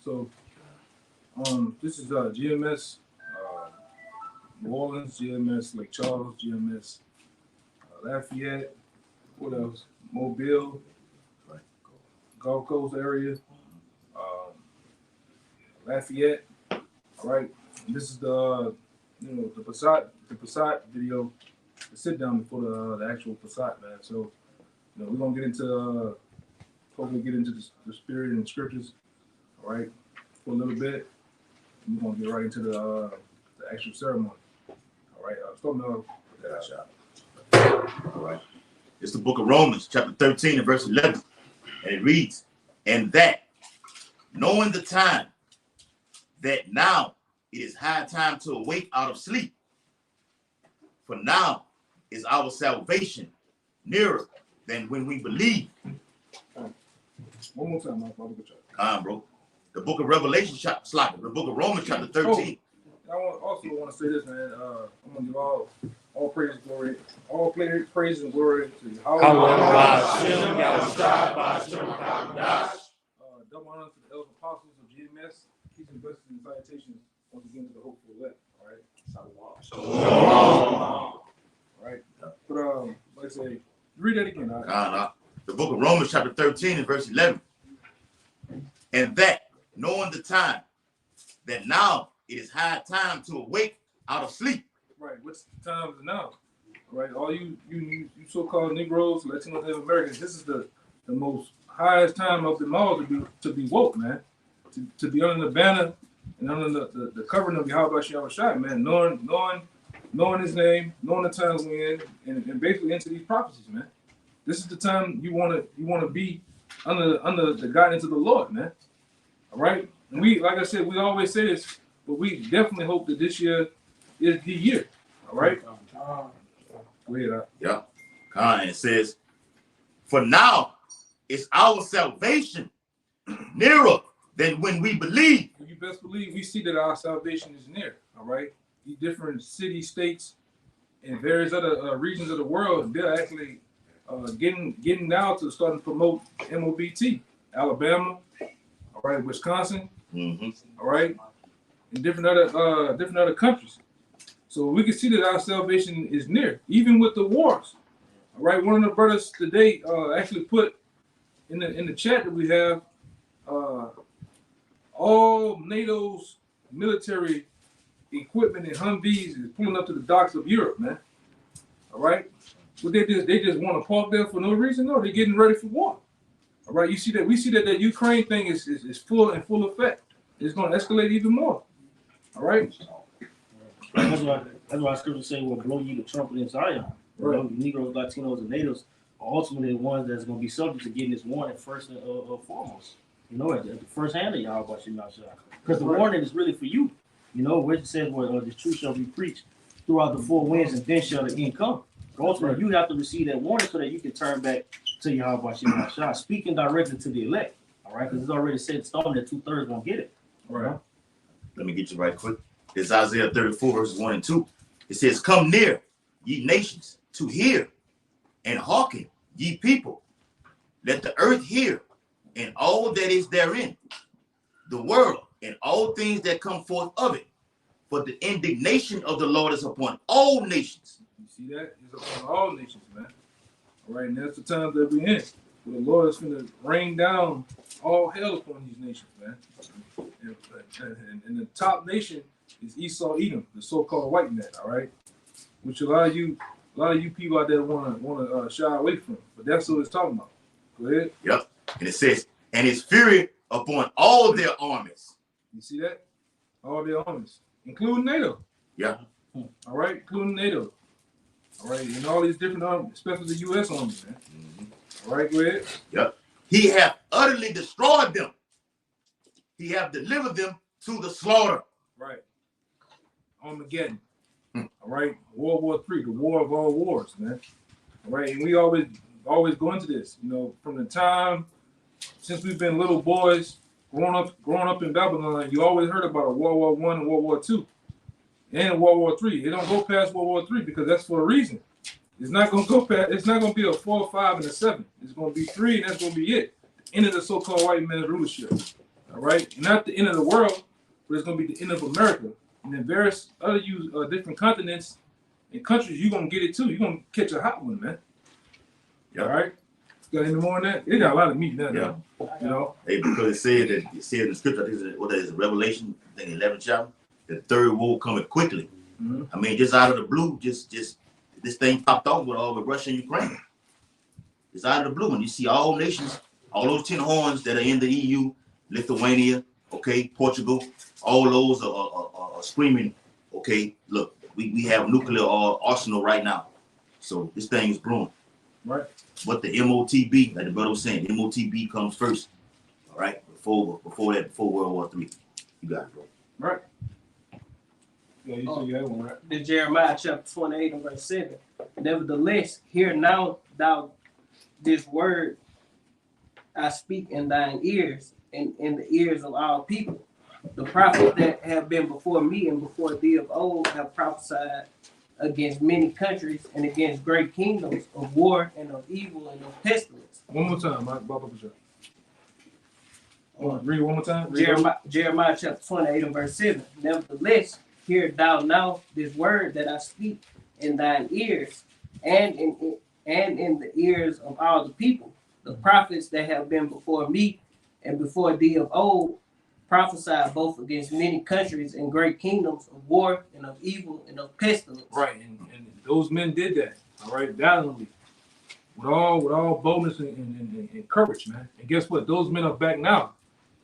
So, this is GMS, New Orleans, GMS Lake Charles, GMS Lafayette. What else? Mobile, Gulf Coast area, Lafayette. All right. And this is the the Passat video, the sit down before the actual Passat, man. So, we're gonna get into hopefully get into the spirit and the scriptures, all right, for a little bit. We're gonna get right into the actual ceremony. All right, starting off with that shot. All right. It's the book of Romans, chapter 13 and verse 11. And it reads, and that, knowing the time, that now it is high time to awake out of sleep. For now is our salvation nearer than when we believe. One more time, my father. Come on, bro. The book of Revelation, the book of Romans, chapter 13. I also want to say this, man. I'm going to give all praise and glory, all praise and glory to Yahweh. Double honor to the elder apostles of GMS. Peace and blessings and salutations once again to the hopeful elect. All right. All right. But like I say, read that again. The book of Romans, chapter 13 and verse 11. And that, knowing the time, that now it is high time to awake out of sleep. Right. What's the time is now? Right. All you so-called Negroes, Latinos, and Americans, this is the most highest time of them all to be woke, man. To be under the banner and under the covering of Yahweh Shai, man. Knowing his name, knowing the times we're in, and basically into these prophecies, man. This is the time you wanna be under the guidance of the Lord, man. All right. And we, like I said, we always say this, but we definitely hope that this year is the year. All right. Go ahead. Yeah. And it says, for now is our salvation nearer than when we believe. You best believe we see that our salvation is near. All right. These different cities, states, and various other regions of the world, they're actually getting now to start to promote MOBT. Alabama, all right, Wisconsin, all right, and different other countries. So we can see that our salvation is near, even with the wars. All right, one of the brothers today actually put in the chat that we have all NATO's military equipment and Humvees is pulling up to the docks of Europe, man. All right, but they just want to park there for no reason. No, they're getting ready for war. All right, you see that we see that Ukraine thing is full effect. It's going to escalate even more. All right. That's why scripture say will blow you the trumpet in Zion. Right. Negroes, Latinos, and natives are ultimately the ones that's going to be subject to getting this warning first and foremost. At the first hand of y'all about your mouth shut. Because the warning is really for you. Where it says, the truth shall be preached throughout the four winds, and then shall the end come. Ultimately, you have to receive that warning so that you can turn back to Yahweh Shai, speaking directly to the elect. All right, because it's already said stone that 2/3 won't get it. All right. Let me get you right quick. It's Isaiah 34, verses 1 and 2. It says, come near, ye nations, to hear, and hearken, ye people. Let the earth hear, and all that is therein, the world, and all things that come forth of it. For the indignation of the Lord is upon all nations. You see that? It's upon all nations, man. All right, and that's the time that we're in. Where the Lord is going to rain down all hell upon these nations, man. And the top nation is Esau, Edom, the so-called white man. All right, which a lot of you people out there want to shy away from, but that's what it's talking about. Go ahead. Yep. And it says, and his fury upon all their armies. You see that? All their armies, including NATO. Yeah. All right, including NATO. All right, and all these different armies, especially the U.S. Army, man. All right, go ahead. Yep. He hath utterly destroyed them. He hath delivered them to the slaughter. Right. Armageddon. All right. World War III, the war of all wars, man. All right. And we always go into this, from the time since we've been little boys, growing up in Babylon, you always heard about a World War I and World War II and World War III. It don't go past World War III because that's for a reason. It's not gonna go past. It's not gonna be a 4, 5, and a 7. It's gonna be 3, and that's gonna be it. The end of the so-called white man's rulership. All right, not the end of the world, but it's gonna be the end of America. And then various other different continents and countries, you're gonna get it too. You're gonna catch a hot one, man. Yep. All right. Got any more on that? They got a lot of meat now. Yeah. You know. Hey, because it said in the scripture, I think it's, what that is, Revelation, I think 11th chapter, the third woe coming quickly. Mm-hmm. I mean, just out of the blue, just this thing popped off with all the Russia and Ukraine. It's out of the blue, and you see all nations, all those 10 horns that are in the EU, Lithuania, okay, Portugal, all those are screaming, okay, look, we have nuclear arsenal right now. So this thing is brewing. Right. But the MOTB, like the brother was saying, the MOTB comes first. All right, before World War III. You got it, bro. Right. Yeah, you said you had one, right? The Jeremiah chapter 28 and verse 7. Nevertheless, hear now thou this word I speak in thine ears and in the ears of all people. The prophets that have been before me and before thee of old have prophesied against many countries and against great kingdoms of war and of evil and of pestilence. One more time, Mike. Read one more time. Jeremiah chapter 28 and verse 7. Nevertheless, hear thou now this word that I speak in thine ears and in the ears of all the people. The prophets that have been before me and before thee of old prophesied both against many countries and great kingdoms of war and of evil and of pestilence. Right, and those men did that, all right, valiantly, with all boldness and courage, man. And guess what? Those men are back now,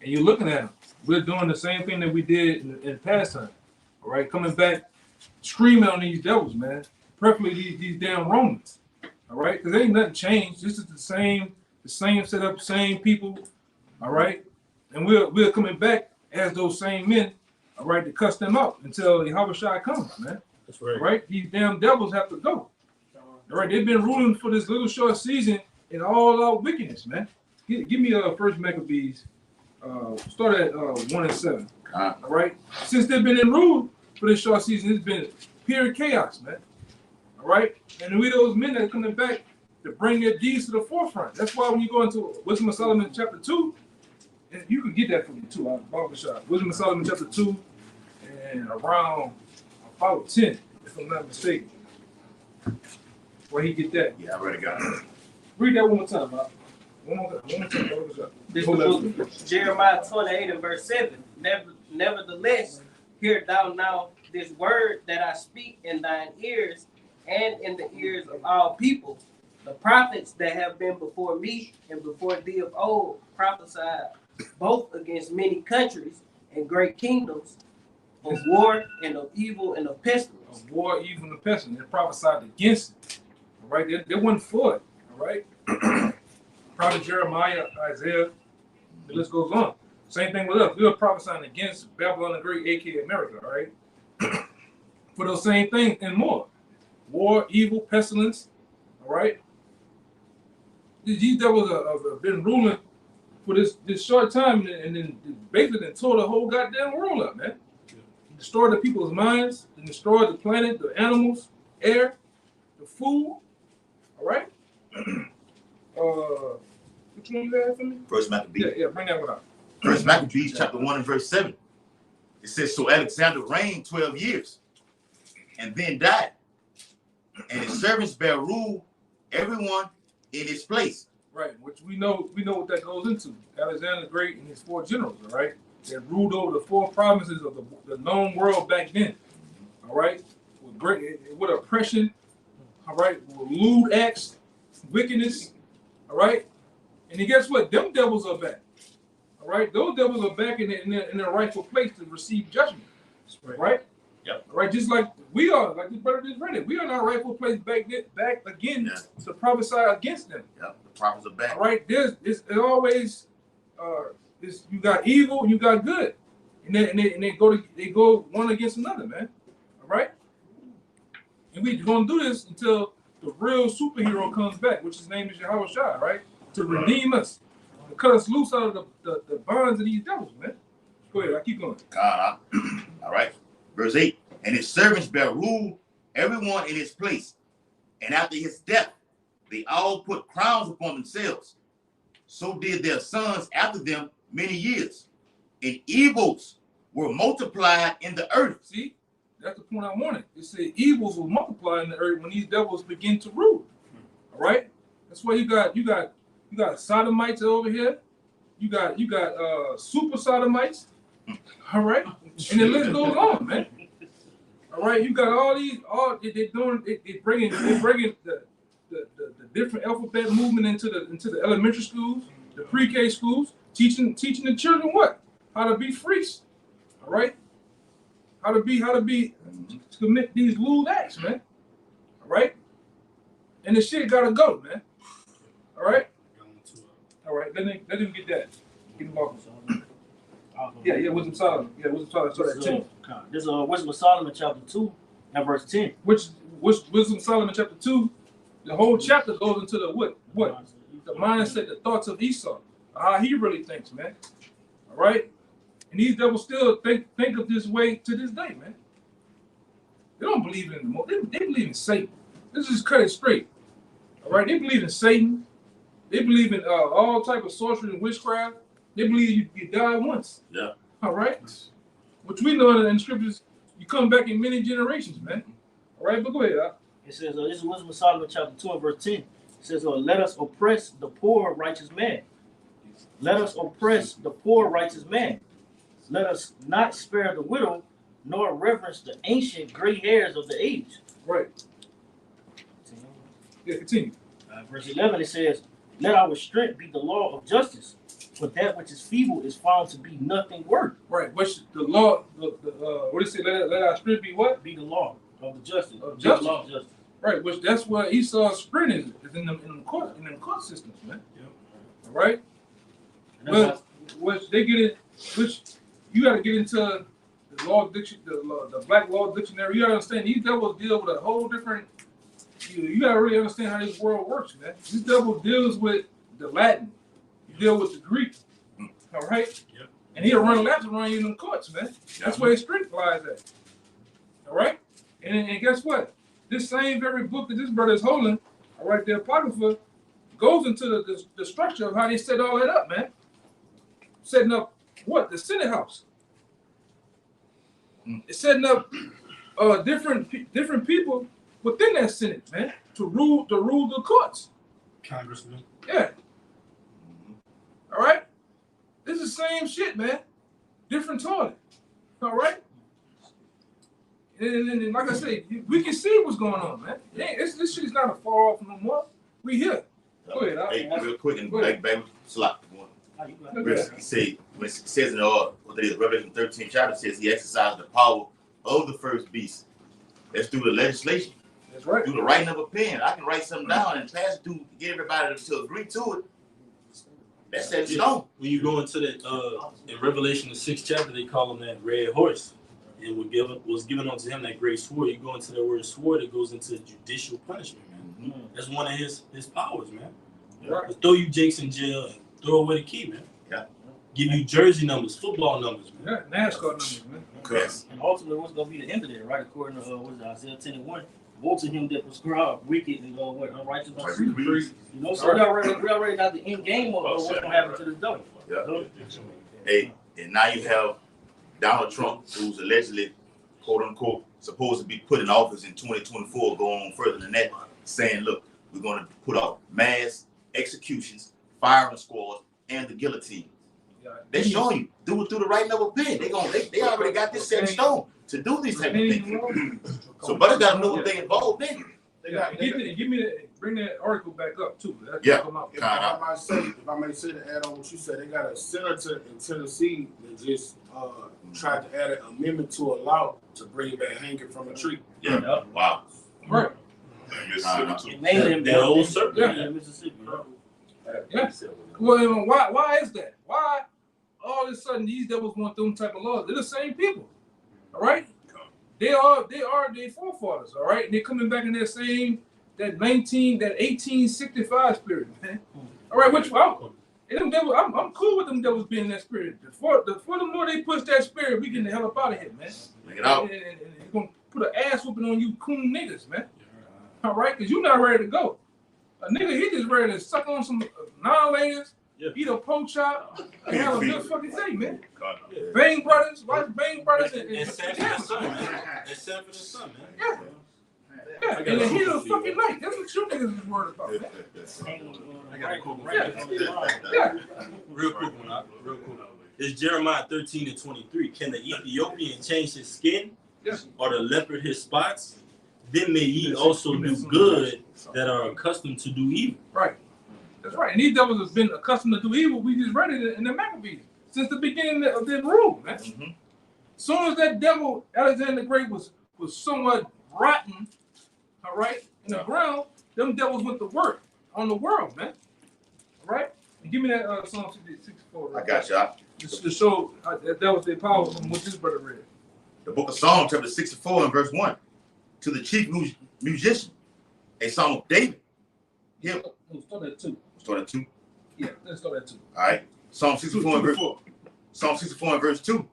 and you're looking at them. We're doing the same thing that we did in past time, all right, coming back, screaming on these devils, man. Preferably these damn Romans, all right, because ain't nothing changed. This is the same setup, same people, all right. And we're coming back as those same men, all right, to cuss them out until Yahweh comes, man. That's right. All right? These damn devils have to go. All right, they've been ruling for this little short season in all out wickedness, man. Give me First Maccabees. Start at 1 and 7. All right? Since they've been in rule for this short season, it's been pure chaos, man. All right? And we those men that are coming back to bring their deeds to the forefront. That's why when you go into Wisdom of Solomon chapter 2, and you can get that from me too, Wisdom of Solomon chapter 2 and around about 10, if I'm not mistaken. Where he get that? Yeah, I already got it. Read that one more time, Bob. One more time. This is the book of Jeremiah 28 and verse 7. Nevertheless, hear thou now this word that I speak in thine ears and in the ears of all people. The prophets that have been before me and before thee of old prophesied both against many countries and great kingdoms of war and of evil and of pestilence. Of war, evil, and pestilence. They prophesied against it. All right? They weren't for it. All right? Prophet Jeremiah, Isaiah, the list goes on. Same thing with us. We were prophesying against Babylon the Great, aka America, all right? For those same things and more. War, evil, pestilence, all right? These devils have been ruling for this short time and then basically tore the whole goddamn world up, man. Destroyed the people's minds, and destroyed the planet, the animals, air, the food, all right? Which one you have for me? First Maccabees. Yeah, bring that one up. First Maccabees, chapter 1 and verse 7. It says, so Alexander reigned 12 years and then died. And his servants bear rule, everyone in his place. Right, which we know what that goes into. Alexander the Great and his 4 generals, all right? They ruled over the 4 provinces of the known world back then, all right? With oppression, all right? With lewd acts, wickedness, all right? And then guess what? Them devils are back, all right? Those devils are back in their rightful place to receive judgment, right? Yep. Right, just like we are, like the brother just read it. We are in our rightful place back again to prophesy against them. Yep, the prophets are back. All right, it's always you got evil and you got good, and they go one against another, man. All right, and we're gonna do this until the real superhero comes back, which his name is Yahweh Shai, right? To redeem us, to cut us loose out of the bonds of these devils, man. Go ahead, I keep going. God, all right. Verse 8, and his servants bear rule, everyone in his place. And after his death, they all put crowns upon themselves. So did their sons after them many years. and evils were multiplied in the earth. See, that's the point I wanted. It said evils will multiply in the earth when these devils begin to rule. All right, that's why you got sodomites over here. You got super sodomites. All right, and the list goes on, man. All right, you got all these. They bringing the different alphabet movement into the elementary schools, the pre-K schools, teaching the children what? How to be freaks. All right, how to commit these lewd acts, man. All right, and the shit gotta go, man. All right, let him get that. Get him off. Yeah, Wisdom Solomon. Yeah, Wisdom Solomon. So that's 10. This is Wisdom of Solomon chapter 2 and verse 10. Which Wisdom Solomon chapter 2, the whole chapter goes into the what? The mindset, the thoughts of Esau, how he really thinks, man. All right? And these devils still think of this way to this day, man. They don't believe in anymore. They believe in Satan. Let's just cut it straight. All right? They believe in Satan. They believe in all type of sorcery and witchcraft. They believe you die once. Yeah. All right? Which we know in the scriptures, you come back in many generations, man. All right, but go ahead. It says, this is Wisdom of Solomon chapter 2 and verse 10. It says, let us oppress the poor righteous man. Let us oppress the poor righteous man. Let us not spare the widow, nor reverence the ancient gray hairs of the age. Right. Yeah, continue. Verse 11, it says, let our strength be the law of justice, for that which is feeble is found to be nothing worth. Right, which the law, what do you say, let our strength be what? Be the law of the justice. Justice. The law of justice. Right, which that's where Esau's sprint is in them court systems, man. Yep. All right. Well, which they get it, which you got to get into the law the Black Law Dictionary. You got to understand these devils deal with a whole different. You got to really understand how this world works, man. This devil deals with the Latin. You deal with the Greek. All right. Yep. And he'll run laps around you in them courts, man. That's where his strength lies at. All right. And guess what? This same very book that this brother is holding, all right, the Apocrypha, goes into the structure of how they set all that up, man. Setting up what? The Senate House. It's setting up different people within that Senate, man, to rule the courts. Congressman. Yeah. All right. This is the same shit, man. Different toilet. All right. And like I said, we can see what's going on, man. This shit is not a far off no more. We here. Go ahead. Hey, real quick, and back slot. He say when it says in Revelation 13 chapter, it says he exercised the power of the first beast. That's through the legislation. That's right. Through the writing of a pen. I can write something down and pass it to get everybody to agree to it. That's that stone. When you go into the in Revelation the 6th chapter, they call him that red horse. And was given unto him that great sword. You go into that word sword, it goes into judicial punishment, man. Mm-hmm. That's one of his powers, man. Right. Throw you Jakes in jail and throw away the key, man. Yeah. Give you jersey numbers, football numbers, man. Yeah, NASCAR numbers, man. Yes. And ultimately, what's going to be the end of that, right? According to Isaiah 10:1, woe to him that prescribe wicked and unrighteous. You know, so we already got the end game of what's going to happen to this devil. Yeah. Hey, and now you have Donald Trump, who's allegedly, quote unquote, supposed to be put in office in 2024, going on further than that, saying, look, we're going to put out mass executions, firing squads, and the guillotine. They're showing you, do it through the writing of a pen. They already got this set in stone to do these type of things. So, but got to know what they involved in. Bring that article back up too. Yeah. If I may say to add on what you said, they got a senator in Tennessee that just tried to add an amendment to allow to bring back hanging from a tree. Yeah. Wow. Right. That old circle. Yeah, Mississippi. Yeah. Well, why is that? Why all of a sudden these devils want them type of laws? They're the same people. All right. They are their forefathers. All right. And they're coming back in that 1865 spirit, man. All right, I'm cool with them devils being in that spirit. The more they push that spirit, we getting the hell up out of here, man. Bring it out. And they're gonna put an ass whooping on you coon niggas, man. All right, because you're not ready to go. A nigga, he just ready to suck on some non-ladies, eat a pork chop, and have a good fucking day, man. Yeah. Bang Brothers, watch Bang Brothers, And Sanford and Son, man. And Sanford and Son, man. Yeah. Yeah, in the heat of the fucking night. That's what you niggas is worried about, man. I got a cool one. Yeah. Real quick one, real quick. It's Jeremiah 13:23. Can the Ethiopian change his skin? Yes. Or the leopard his spots? Then may ye also do good that are accustomed to do evil. Right. That's right. And these devils have been accustomed to do evil. We just read it in the Maccabees since the beginning of their rule, man. Mm-hmm. Soon as that devil, Alexander the Great, was somewhat rotten, all right, in the ground, them devils went to work on the world, man. All right? And give me that Psalm 64. I got you. To show that was their power from what this brother read. The book of Psalms, chapter 64 and verse 1. To the chief musician, a song of David. Him. Start at 2. Start at 2. Yeah, let's start at 2. All right. Psalm 64 and verse 2.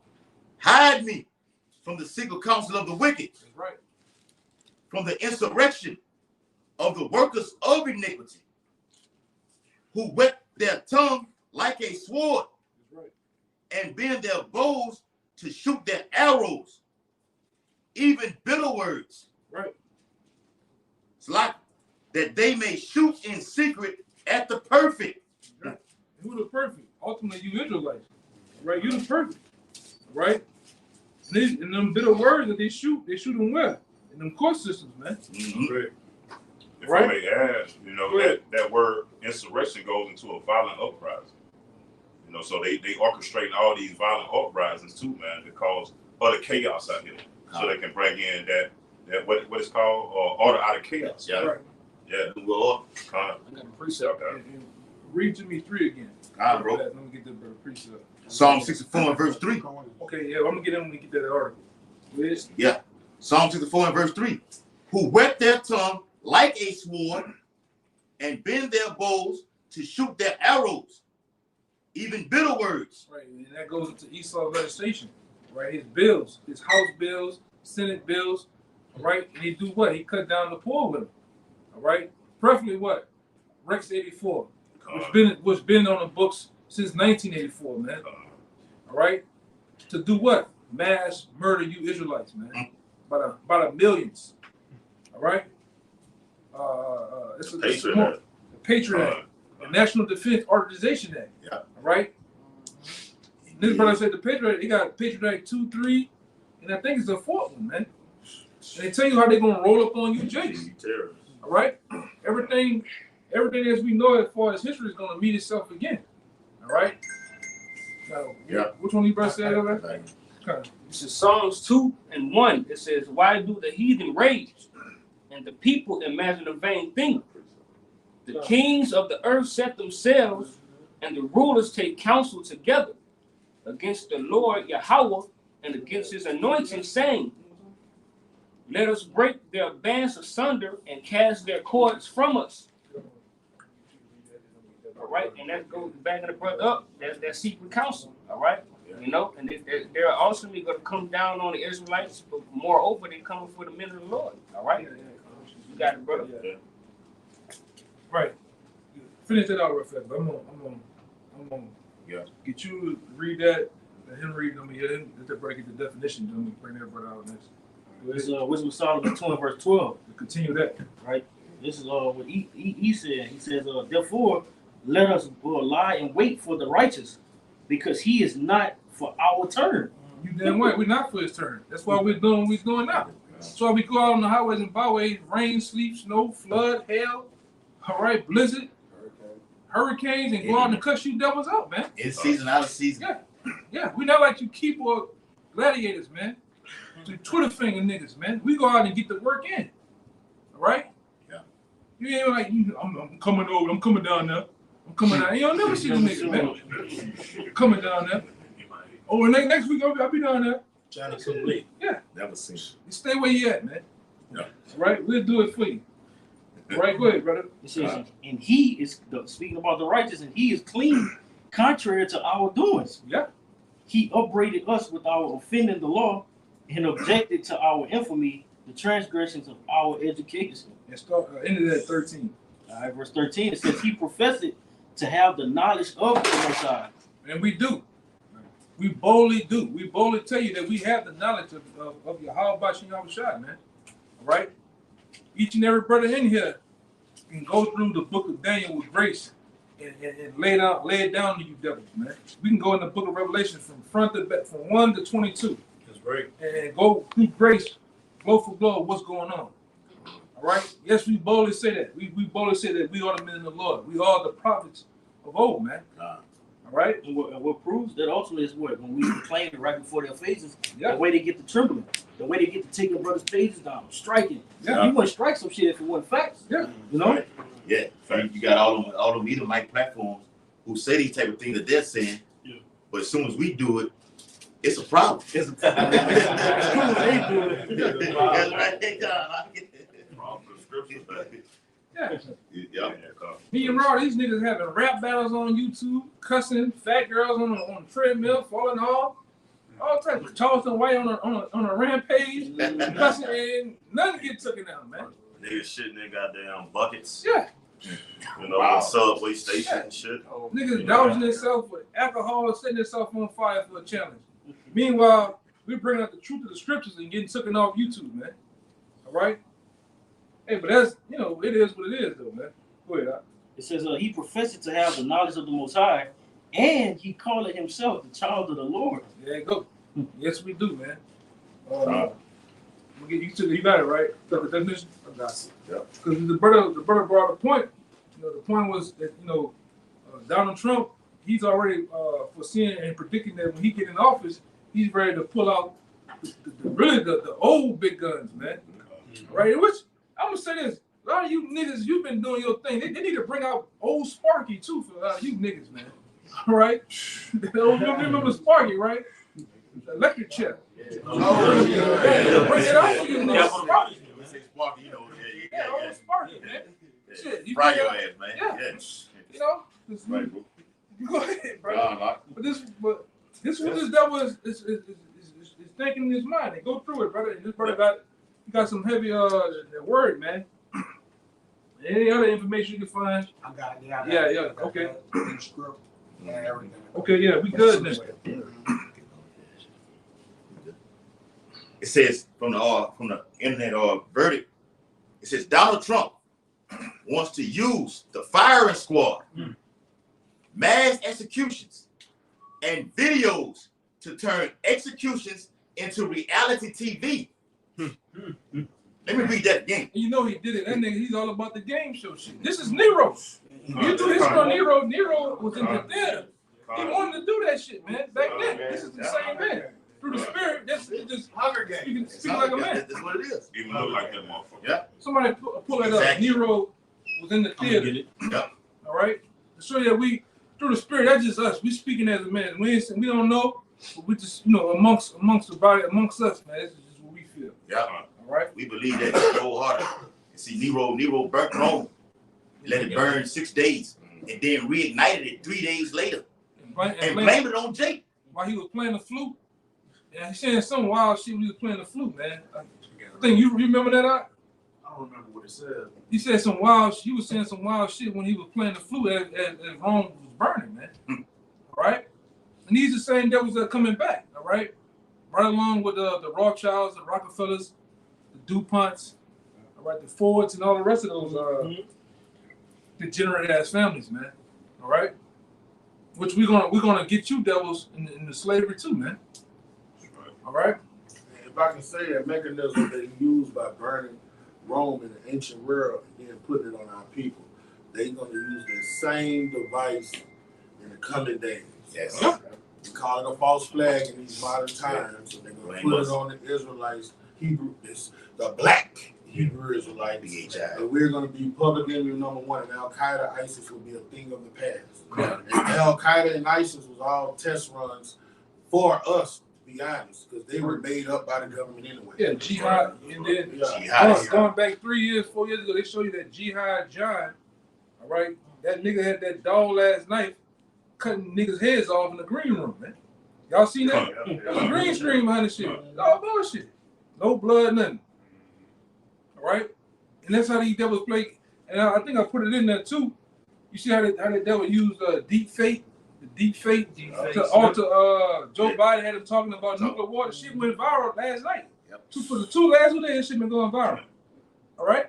Hide me from the secret counsel of the wicked. That's right. From the insurrection of the workers of iniquity, who whet their tongue like a sword. That's right. And bend their bows to shoot their arrows, even bitter words. Right. It's like that they may shoot in secret at the perfect. Right. Who the perfect? Ultimately, you Israelites. Right? You the perfect. Right? And them bitter words that they shoot them well. In them court systems, man. Mm-hmm. Right. If Right. I may add, you know, that word insurrection goes into a violent uprising. You know, so they orchestrate all these violent uprisings too, man, to cause other chaos out here. So they can bring in that what is called order out of chaos. Yeah. Right. Yeah. Well, I got a precept. And read to me 3 again. bro. Let me get the precept. Psalm 64 and verse 3. Okay, yeah, I'm gonna get in when we get that article. Please. Yeah. Psalm 64 and verse 3. Who whet their tongue like a sword and bend their bows to shoot their arrows, even bitter words. Right, and that goes into Esau's legislation. Right, his bills, his House bills, Senate bills. Right, and he do what? He cut down the poor with them. All right, preferably what? Rex 84, which been on the books since 1984, man. All right, to do what? Mass murder you Israelites, man, by the millions. All right, it's the Patriot Act, the National Defense Authorization Act. Yeah. All right. This brother said the Patriot Act, he got Patriot Act 2, 3, and I think it's the 4th one, man. And they tell you how they're gonna roll up on you, Jace. All right, everything as we know as far as history is gonna meet itself again. All right. So, yeah. Which one you brother said over there? Okay. This is Psalms 2 and 1. It says, "Why do the heathen rage, and the people imagine a vain thing? The kings of the earth set themselves, and the rulers take counsel together against the Lord Yahweh and against his anointing, saying, let us break their bands asunder and cast their cords from us." All right, and that goes back in the brother up. That's that secret counsel. All right, you know, and they're ultimately going to come down on the Israelites, but moreover, they're coming for the men of the Lord. All right, you got it, brother. Yeah. Right. Finish that out real fast. I'm gonna get you to read that, and him read them. Let that break the definition. Then we bring that brother out next. It's Wisdom of Solomon 2 and verse 12. To continue that. Right. This is what he said. He says, therefore, let us lie and wait for the righteous, because he is not for our turn. You damn right. We're not for his turn. That's why we're doing what we're doing now. That's why we go out on the highways and byways, rain, sleet, snow, flood, hail, all right, blizzard, hurricanes, and go out and cuss you devils out, man. In season, out of season. Yeah. We're not like you keyboard gladiators, man. To Twitter finger niggas, man. We go out and get the work in. All right? Yeah. You ain't like, I'm coming over, I'm coming down there. I'm coming down. You don't never see the niggas, man. Coming down there. Oh, and next week I'll be down there. Trying to come late. Yeah. Never seen. You stay where you at, man. Yeah. Right? We'll do it for you. All right, go ahead, brother. It says, and he is, speaking about the righteous, and he is clean, contrary to our doings. Yeah. He upbraided us with our offending the law, and objected to our infamy, the transgressions of our education. And start into that 13. All right, verse 13, it says, he professed to have the knowledge of the Most High. And we do. We boldly do. We boldly tell you that we have the knowledge of Yahweh Shai, man. All right? Each and every brother in here can go through the book of Daniel with grace and lay it down to you devils, man. We can go in the book of Revelation from front to back, from 1 to 22. That's great. And go through grace, blow for blow, what's going on. All right? Yes, we boldly say that. We boldly say that we are the men of the Lord. We are the prophets of old, man. All right? And what proves that ultimately is what? When we proclaim it right before their faces, Yeah. the way they get to trembling, the way they get to taking the brother's pages down, striking. Yeah. You wouldn't strike some shit if it wasn't facts. Yeah. You know? Right. Yeah, you got all them Edomite platforms who say these type of things that they're saying, but as soon as we do it, it's a problem. It's a problem. They do it. That's right. Yeah. Yeah. Me and Raw, these niggas having rap battles on YouTube, cussing fat girls on the treadmill, falling off. All types of Charleston White on a rampage, cussing, and nothing get taken out, man. Niggas shitting in goddamn buckets. Yeah. You know, subway station and shit. Niggas dousing themselves with alcohol, setting themselves on fire for a challenge. Meanwhile, we're bringing out the truth of the scriptures and getting taken off YouTube, man. All right? Hey, but that's, it is what it is, though, man. Go ahead. It says he professed to have the knowledge of the Most High, and he called it himself the child of the Lord. There you go. Yes, we do, man. You got it, right? The definition? I got it. Because the brother brought a point. The point was that, Donald Trump, he's already foreseeing and predicting that when he get in office, he's ready to pull out the old big guns, man. Right? Which, I'm going to say this. A lot of you niggas, you've been doing your thing. They need to bring out old Sparky, too, for a lot of you niggas, man. All right? You remember Sparky, right? The electric chair. Oh, yeah. Bring it out for you niggas. Sparky. Yeah, old Sparky, man. Shit, you fry your ass, man. Yeah. Right, bro. Go ahead, bro. But this was that was is thinking in his mind. And go through it, brother. And this brother got some heavy word, man. Any other information you can find? I got it. Yeah. Okay. Script and everything. Okay, yeah, we good then. It says from the internet verdict, it says Donald Trump wants to use the firing squad, mass executions, and videos to turn executions into reality TV. Let me read that again. And he did it. That nigga, he's all about the game show shit. This is Nero. You do this on Nero. Nero was in the theater. He wanted to do that shit, man. Back then. This is the same man. Through the spirit, that's just Hunger Games. You can speak like a man. That's what it is. Even look like that motherfucker. Yeah. Somebody pull that up. Nero was in the theater. Yep. All right. To show you that we, through the spirit, that's just us. We speaking as a man. We don't know, but we just, amongst the body, amongst us, man. This is just what we feel. Yeah. All right. We believe that wholeheartedly. See, Nero burnt Rome. Let it burn 6 days, and then reignited it 3 days later, and blamed it on Jake while he was playing the flute. Yeah, he's saying some wild shit when he was playing the flute, man. I think you remember that? I don't remember what it said. He was saying some wild shit when he was playing the flute as Rome was burning, man. All right? And these are the same devils that are coming back, all right? Right along with the Rothschilds, the Rockefellers, the DuPonts, all right, the Fords, and all the rest of those degenerate ass families, man. All right? Which we're gonna get you devils in the slavery too, man. All right. If I can say a mechanism they used by burning Rome in the ancient world and then putting it on our people, they're going to use the same device in the coming days. Yes. We call it a false flag in these modern times, so they're going to put it on the Israelites, the black Hebrew Israelites, and we're going to be public enemy number one. And Al Qaeda, ISIS will be a thing of the past. And Al Qaeda and ISIS was all test runs for us. Be honest, because they were made up by the government anyway. Yeah, Jihad, and then going back 3 years, 4 years ago, they show you that Jihad John, all right, that nigga had that dog last night cutting niggas' heads off in the green room, man. Y'all seen that? There's a green screen behind the shit. It's all bullshit. No blood, nothing. All right? And that's how these devils play. And I think I put it in there too. You see how the devil used deep fake, the deep fake to fakes, alter Joe Biden had him talking about nuclear war. The shit went viral last night. For the last 2 days, this shit been going viral. All right,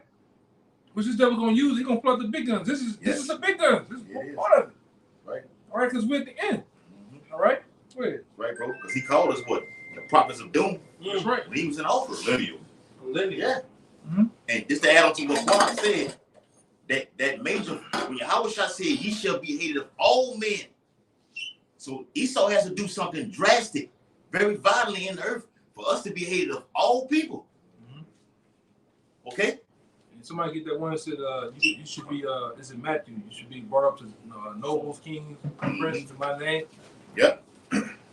which this devil gonna use? He gonna plug the big guns. This is the big guns. This is part of it. Right. All right, because we're at the end. All right. Go ahead. Right, bro. Because he called us what? The prophets of doom. That's right. When he was in office. Millennial. Yeah. And just to add on to what Juan said, that major, when Yahweh said, ye shall be hated of all men. So Esau has to do something drastic, very violently in the earth for us to be hated of all people. Okay? And somebody get that one that said you should be, is it Matthew? You should be brought up to nobles, kings, princes in my name. Yep.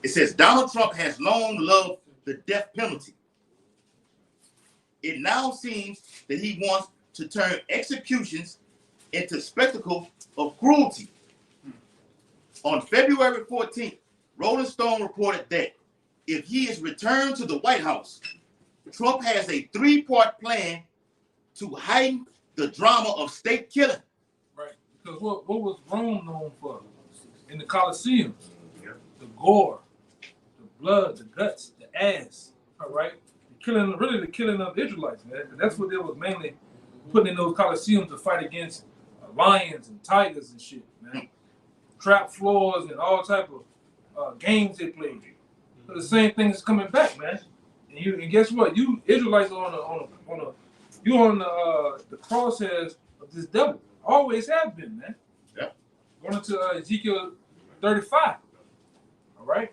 It says Donald Trump has long loved the death penalty. It now seems that he wants to turn executions into spectacle of cruelty. On February 14th, Rolling Stone reported that if he is returned to the White House, Trump has a 3-part plan to heighten the drama of state killing. Right. Because what was Rome known for? In the Colosseum, the gore, the blood, the guts, the ass. All right. The killing of Israelites, man. That's what they was mainly putting in those Colosseums to fight against lions and tigers and shit, man. Trap floors and all type of games they played. So the same thing is coming back, man. And guess what? You Israelites are on the crosshairs of this devil. Always have been, man. Yeah. Going into Ezekiel 35. All right.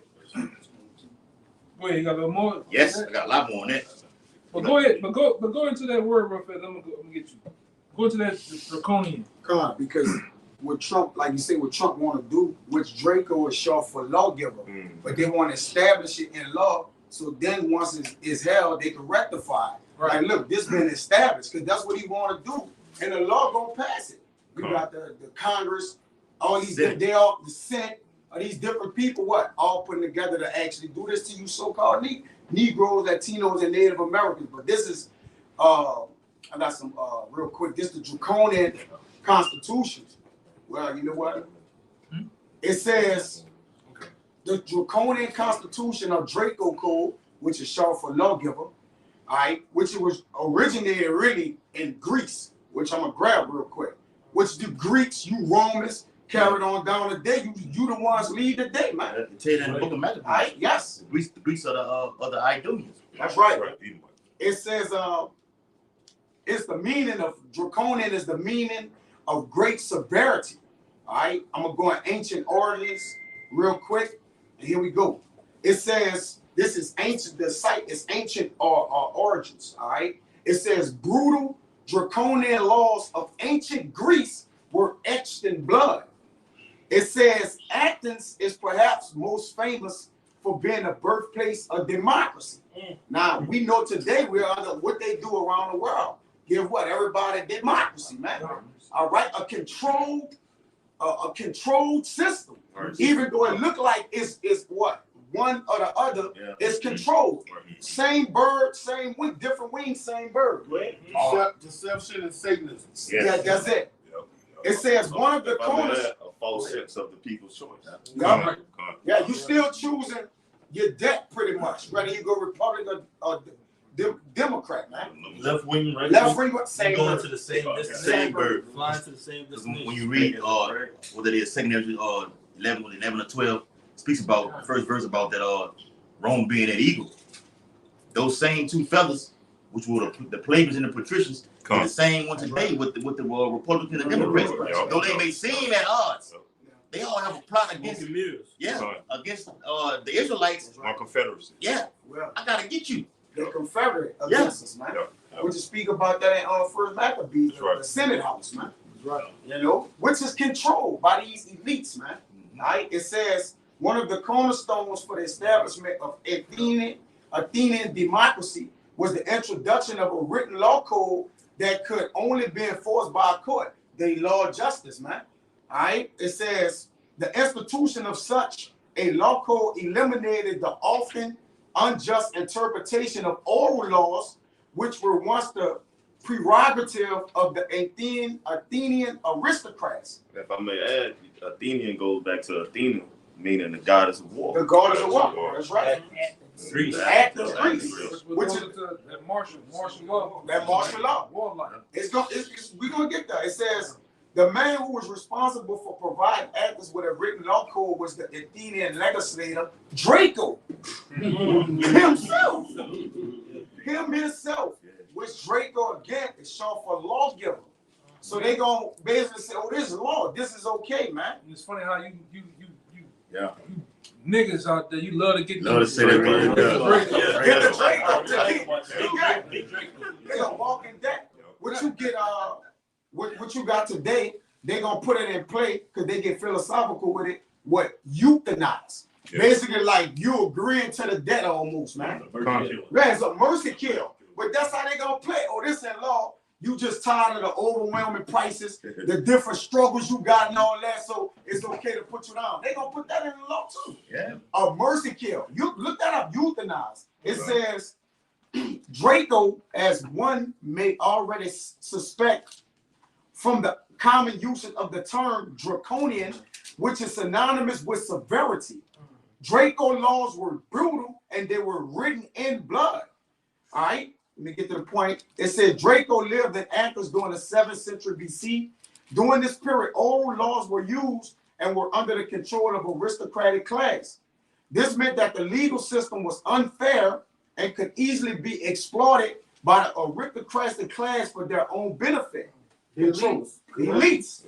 Go ahead, you got a little more? Yes, I got a lot more on that. But go ahead, but go into that word real fast. I'm gonna get you. Go into that draconian. Because what Trump, like you say, what Trump want to do, which Draco is short for lawgiver, but they want to establish it in law. So then once it's held, they can rectify it. Right. Like, look, this been established because that's what he want to do, and the law gonna pass it. You got the Congress, all these they all the Senate. These different people, all putting together to actually do this to you, so-called Negroes, Latinos, and Native Americans. But this is, I got some real quick. This is the draconian Constitution. Well, you know what? It says the draconian Constitution of Draco Code, which is short for lawgiver, all right, which it was originated really in Greece, which I'm gonna grab real quick. Which the Greeks, you Romans, carried on down the day. You the ones lead the day, man. I tell you that in the book of Matthew. Yes. The Greeks are the Idumeans. That's right. It says it's the meaning of draconian is the meaning of great severity. All right. I'm gonna go in ancient origins real quick. And here we go. It says this is ancient, the site is ancient origins. All right. It says brutal draconian laws of ancient Greece were etched in blood. It says Athens is perhaps most famous for being the birthplace of democracy. Now, we know today we're under what they do around the world. Give what? Everybody democracy, man. All right? A controlled system. Even though it look like it's what? One or the other, it's controlled. Same bird, same wing, different wings, same bird. Right? Deception and Satanism. Yeah, that's it. It says one of the corners. A false sense of the people's choice. Yeah, you still choosing your debt pretty much. Whether you go Republican or Democrat, man. Left wing, right? Left wing, same going bird. to the same destination. Same bird. Flying to the same destination. When you read what it is, 2nd 11 or 12 speaks about the first verse about that Rome being an eagle. Those same two fellas, which were the plebeians and the patricians, are the same one today with the Republicans and Democrats. Though they may seem at odds, they all have a plot against against the Israelites. One confederacy. Yeah, well, I gotta get you. They're Confederate against us, man. We just speak about that in First Maccabees, the Senate House, man. Right. You know, which is controlled by these elites, man. Right? It says one of the cornerstones for the establishment of Athenian democracy was the introduction of a written law code that could only be enforced by a court, the law of justice, man. All right? It says the institution of such a law code eliminated the often unjust interpretation of oral laws, which were once the prerogative of the Athenian aristocrats. If I may add, Athenian goes back to Athena, meaning the goddess of war. The goddess of war. That's right. Greece. Athens, Greece. Which is that martial law. That martial law. Warlike. We're gonna get there. It says the man who was responsible for providing Athens with a written law code was the Athenian legislator Draco himself. Him himself, which Draco again is short for lawgiver. So they gonna basically say, "Oh, this is law. This is okay, man." And it's funny how you Yeah. you niggas out there, you love to get Love to say that word. Get the Draco. They gonna walk in that. What you get? What you got today? They gonna put it in play because they get philosophical with it. What euthanize? Yeah. Basically, like you agreeing to the debt almost, man. Yeah, it's a mercy kill. But that's how they gonna play. Oh, this ain't law. You just tired of the overwhelming prices, the different struggles you got and all that, so it's okay to put you down. They gonna put that in the law too. Yeah. A mercy kill. You look that up, euthanize. It says Draco, as one may already suspect from the common usage of the term draconian, which is synonymous with severity. Draco laws were brutal and they were written in blood. All right, let me get to the point. It said Draco lived in Athens during the 7th century BC. During this period, old laws were used and were under the control of aristocratic class. This meant that the legal system was unfair and could easily be exploited by the aristocratic class for their own benefit. The elites.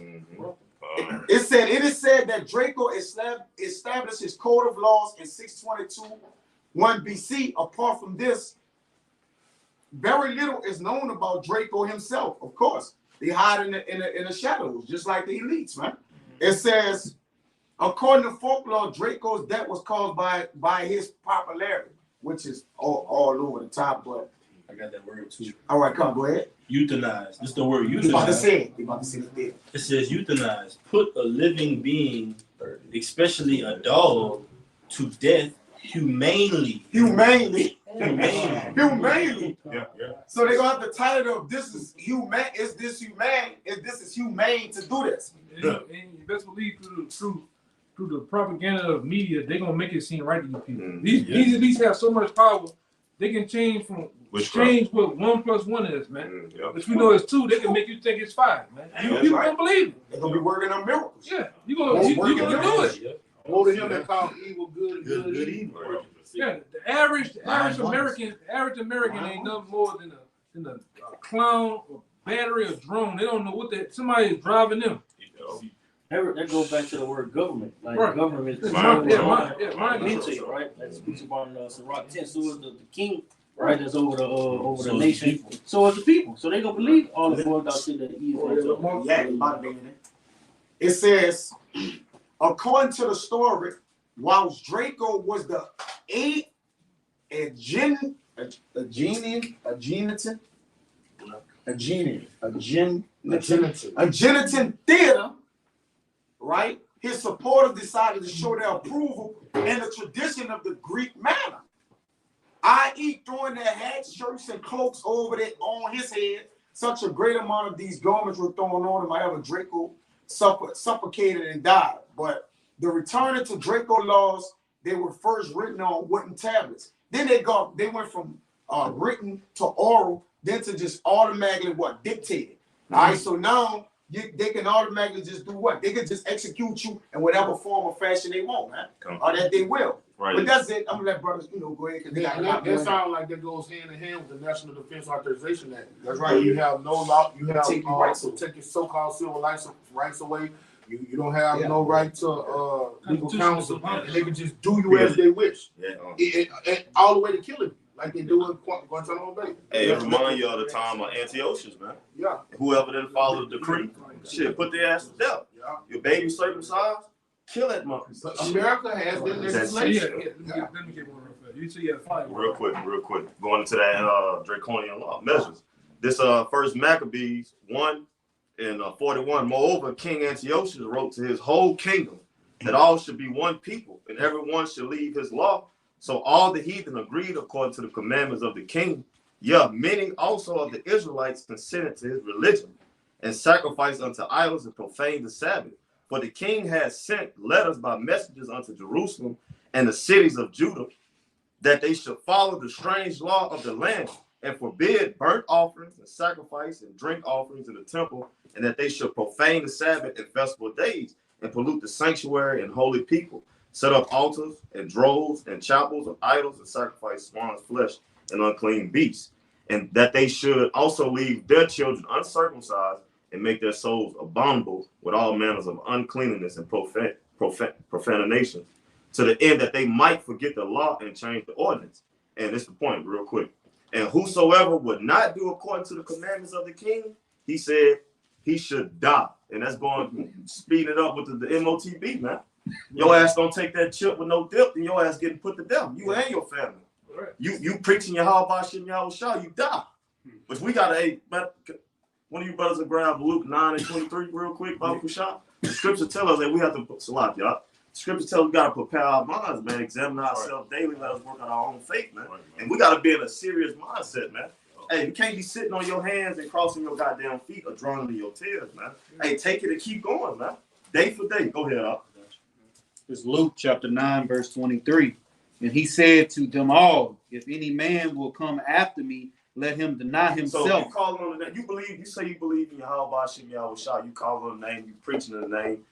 It is said that Draco established his code of laws in 622 BC. Apart from this, very little is known about Draco himself. Of course, they hide in the shadows, just like the elites, man. It says, according to folklore, Draco's death was caused by his popularity, which is all over the top. But I got that word too. All right, come, go ahead. Euthanize. This is the word You about to euthanize. say it. You about to say it there. It says euthanize. Put a living being, especially a dog, to death humanely. Humanely. Humanely. Humanely. Yeah. So they're gonna have the title of this is human. Is this humane? Is this is humane to do this? And you best believe through the propaganda of media, they're gonna make it seem right to you people. These elites have so much power, they can change what 1 + 1 is, man. If you know it's 2, they can make you think it's 5, man. You don't believe it. They're gonna be working on miracles. Yeah, you can do it. Woe to him that called evil good, good evil. Yeah, the average American ain't nothing more than a clown or battery or drone. They don't know what somebody is driving them. That goes back to the word government. Like Right. government is Mind control, right? That's speaks about Sirach 10. So is the king, right? That's over the nation. So is the people. So they gonna believe all the bullshit out shit that he is. Yeah, it says, according to the story, whilst Draco was the Aeginetan theater, right? His supporters decided to show their approval in the tradition of the Greek manner, i.e., throwing their hats, shirts, and cloaks over it on his head. Such a great amount of these garments were thrown on him, however, Draco suffocated and died. But the return to Draco laws, they were first written on wooden tablets. Then they went from written to oral, then to just automatically dictated. All right, so now they can automatically just do what? They can just execute you in whatever form or fashion they want, man. Or that they will. Right. But that's it. I'm gonna let brothers, go ahead. That sounds like that goes hand in hand with the National Defense Authorization Act. That's right. You have no law. You have Take your rights to take your so-called civil rights away. You don't have no right to legal counsel, and they can just do you as they wish. And all the way to killing you, like they do in Guantanamo Bay. Hey, it remind you of the time of Antiochus, man. Yeah. Whoever didn't follow the decree, shit, put their ass to death. Yeah. Your baby circumcised, kill that monkey. But America has been legislation. Let me get one real fast. You see, you have Real quick. Going into that draconian law measures. This first Maccabees 1 in 41. Moreover, King Antiochus wrote to his whole kingdom that all should be one people, and everyone should leave his law. So all the heathen agreed according to the commandments of the king, Yeah, many also of the Israelites consented to his religion and sacrificed unto idols and profaned the Sabbath. For the king had sent letters by messengers unto Jerusalem and the cities of Judah, that they should follow the strange law of the land and forbid burnt offerings and sacrifice and drink offerings in the temple, and that they should profane the Sabbath and festival days and pollute the sanctuary and holy people, set up altars and droves and chapels of idols and sacrifice swine's flesh and unclean beasts, and that they should also leave their children uncircumcised and make their souls abominable with all manners of uncleanness and profanation, to the end that they might forget the law and change the ordinance. And this is the point, real quick. And whosoever would not do according to the commandments of the king, he said he should die. And that's going to speed it up with the MOTB, man. Your ass don't take that chip with no dip, and your ass getting put to death. You and your family. Right. You preaching your how about shit and y'all shall you die. But we got a one of you brothers will grab Luke 9:23 real quick, Baba Kushah. The scripture tell us that we have to put Salat, y'all. Scripture tells we gotta prepare our minds, man. Examine ourselves daily. Let us work on our own faith, man. And we gotta be in a serious mindset, man. Hey, you can't be sitting on your hands and crossing your goddamn feet or drowning in your tears, man. Hey, take it and keep going, man. Day for day. Go ahead, up. It's Luke chapter 9, verse 23. And he said to them all, if any man will come after me, let him deny himself. So you call on the name. You say you believe in Yahweh Shem Yahweh Shah. You call on the name. You preaching in the name.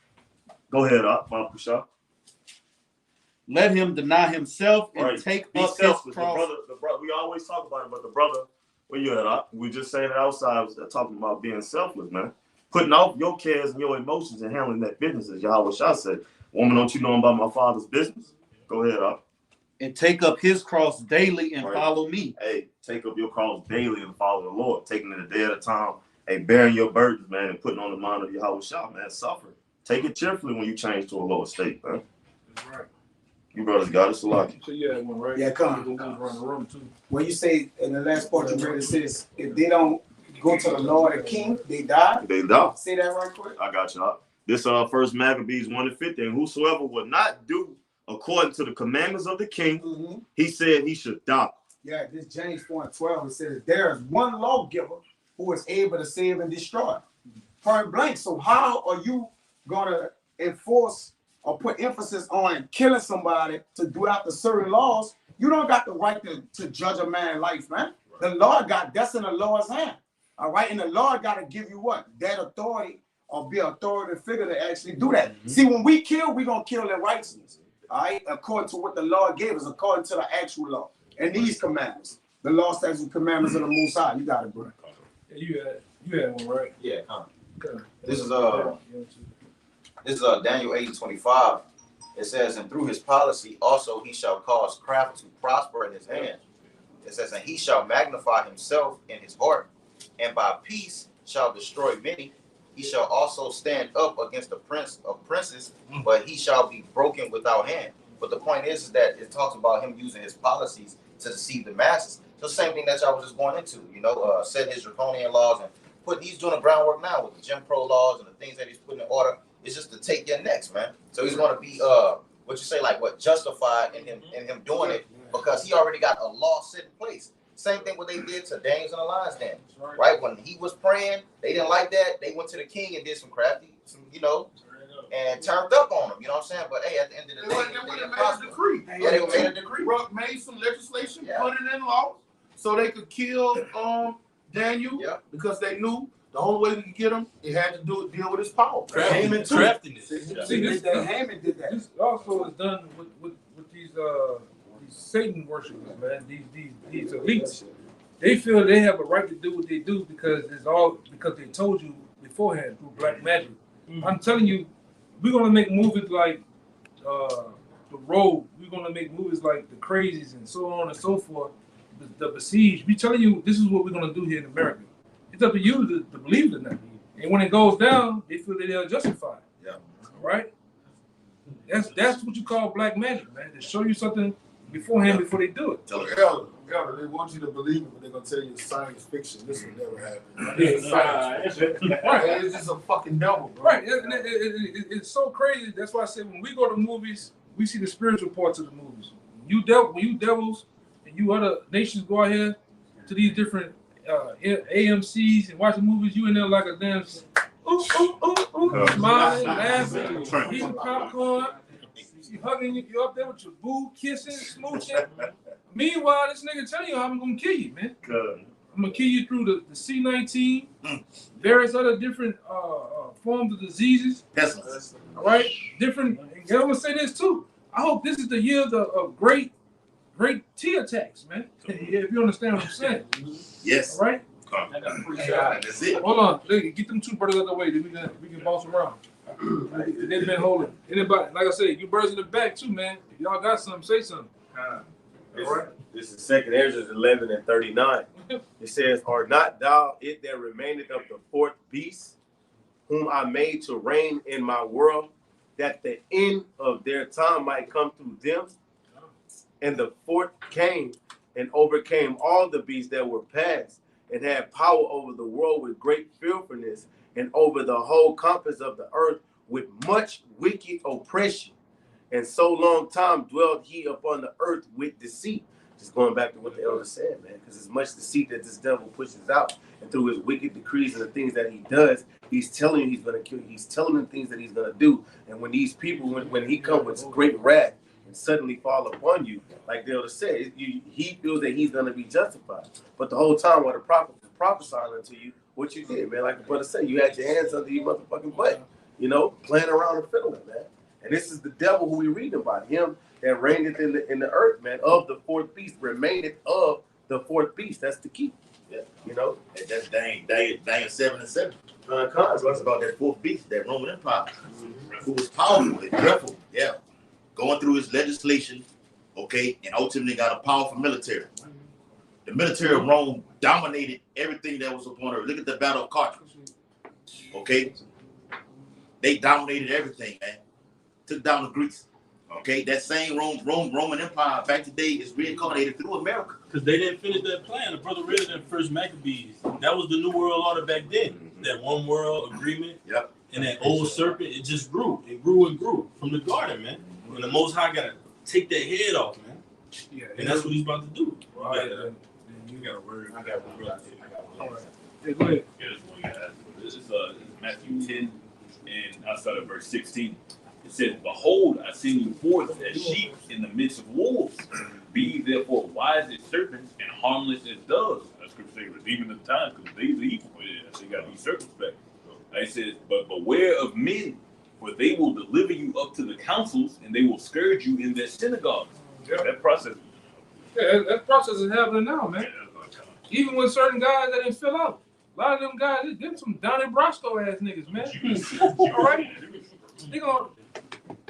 Go ahead, up, Baba Kushah. Let him deny himself and take up his cross. The brother, we always talk about it, but the brother, where you at? We just saying it outside, was talking about being selfless, man. Putting off your cares and your emotions and handling that business, as Yahweh Shah said. Woman, don't you know about my father's business? Go ahead, up. And take up his cross daily and follow me. Hey, take up your cross daily and follow the Lord. Taking it a day at a time. Hey, bearing your burdens, man, and putting on the mind of Yahweh Shah, man. Suffer. Take it cheerfully when you change to a lower state, man. That's right. You brothers got it, so lucky. So you had one, right? Yeah, come. Around the room too. When you say in the last part you read, it says if they don't go to the Lord and King, they die. They die. Say that right quick. I got y'all. This first Maccabees 1:50. And whosoever would not do according to the commandments of the king, he said he should die. Yeah, this James 4:12, it says there is one lawgiver who is able to save and destroy. Point blank. So how are you gonna enforce or put emphasis on killing somebody to do after certain laws? You don't got the right to judge a man's life, man. The Lord that's in the Lord's hand. All right, and the Lord got to give you what? That authority or be an authoritative figure to actually do that. See, when we kill, we're going to kill in righteousness. All right, according to what the Lord gave us, according to the actual law. And these commandments, the law, statutes, and commandments of the Most High. You got it, bro. Yeah, you had one, right? Yeah. This is Daniel 8:25. It says, and through his policy also he shall cause craft to prosper in his hand. It says, and he shall magnify himself in his heart, and by peace shall destroy many. He shall also stand up against the prince of princes, but he shall be broken without hand. But the point is that it talks about him using his policies to deceive the masses. So same thing that y'all was just going into, setting his draconian laws and he's doing the groundwork now with the Jim Crow laws and the things that he's putting in order. It's just to take your necks, man. So he's going to be justified in him doing it because he already got a law set in place. Same thing what they did to Daniels and the Lions Den, right? When he was praying, they didn't like that. They went to the king and did some crafty, and turned up on him. You know what I'm saying? But hey, at the end of the day, they made a decree. Yeah, they made a decree. Made some legislation, put it in law, so they could kill Daniel because they knew the only way we could get him, he had to deal with his power. Haman too. See, Haman did that. This also is done with these Satan worshipers, man. These elites. They feel they have a right to do what they do because they told you beforehand through black magic. I'm telling you, we're gonna make movies like The Road. We're gonna make movies like The Crazies and so on and so forth. The Besieged. We telling you this is what we're gonna do here in America. It's up to you to believe it or not. And when it goes down, they feel that they're justified. Yeah. Right? That's what you call black magic, man. They show you something beforehand before they do it. Elder, they want you to believe it, but they're gonna tell you it's science fiction. This will never happen. It's science fiction. Right. It's just a fucking devil, bro. Right. It's so crazy. That's why I say when we go to movies, we see the spiritual parts of the movies. When you devils and you other nations go out here, to these different AMCs and watching movies, you in there like a damn smiling, laughing, eating popcorn. You hugging, you up there with your boo, kissing, smooching. Meanwhile, this nigga telling you how I'm gonna kill you, man. I'm gonna kill you through the C-19, various other different forms of diseases. All right, different. And I'm gonna say this too. I hope this is the year of great T attacks, man. If you understand what I'm saying. Yes. All right. That's it. Hold on, get them two brothers out of the way. Then we can bounce around. They've been holding. Anybody, like I said, you brothers in the back too, man. If y'all got something, say something. This is 2 Ezra 11:39. It says, "Are not thou it that remaineth of the fourth beast, whom I made to reign in my world, that the end of their time might come through them? And the fourth came and overcame all the beasts that were past, and had power over the world with great fearfulness, and over the whole compass of the earth with much wicked oppression. And so long time dwelt he upon the earth with deceit." Just going back to what the elder said, man, because as much deceit that this devil pushes out, and through his wicked decrees and the things that he does, he's telling you he's going to kill you. He's telling them things that he's going to do. And when these people, when he comes with great wrath and suddenly fall upon you, like the elder said, he feels that he's going to be justified. But the whole time while the prophet was prophesying unto you, what you did, man, like the brother said, you had your hands under your motherfucking butt, playing around and fiddling, man. And this is the devil who we read about, him that reigneth in the earth, man, of the fourth beast, remaineth of the fourth beast. That's the key. Yeah. That's Daniel 7:7. It's about that fourth beast, that Roman Empire, who was powerful and dreadful, going through his legislation, and ultimately got a powerful military. The military of Rome dominated everything that was upon earth. Look at the Battle of Carthage. They dominated everything, man. Took down the Greeks. That same Roman Empire back today is reincarnated through America. Because they didn't finish that plan. The brother read it in First Maccabees. That was the New World Order back then. That one world agreement. Yep. And that old serpent, it just grew. It grew and grew from the garden, man. And the Most High got to take that head off, man. Yeah, and that's what he's about to do. You got a word. I got a word. All right. Hey, go ahead. This is Matthew 10, and I start at verse 16. It says, "Behold, I send you forth as sheep in the midst of wolves. Be ye therefore wise as serpents and harmless as doves." That scripture says, "Redeeming the time, because the days are evil." So you got to be circumspect. It says, "But beware of men, for they will deliver you up to the councils, and they will scourge you in their synagogues." Yeah. That process. Yeah, that process is happening now, man. Even with certain guys that didn't fill out. A lot of them guys, them some Donnie Brasco ass niggas, man. All right? They gonna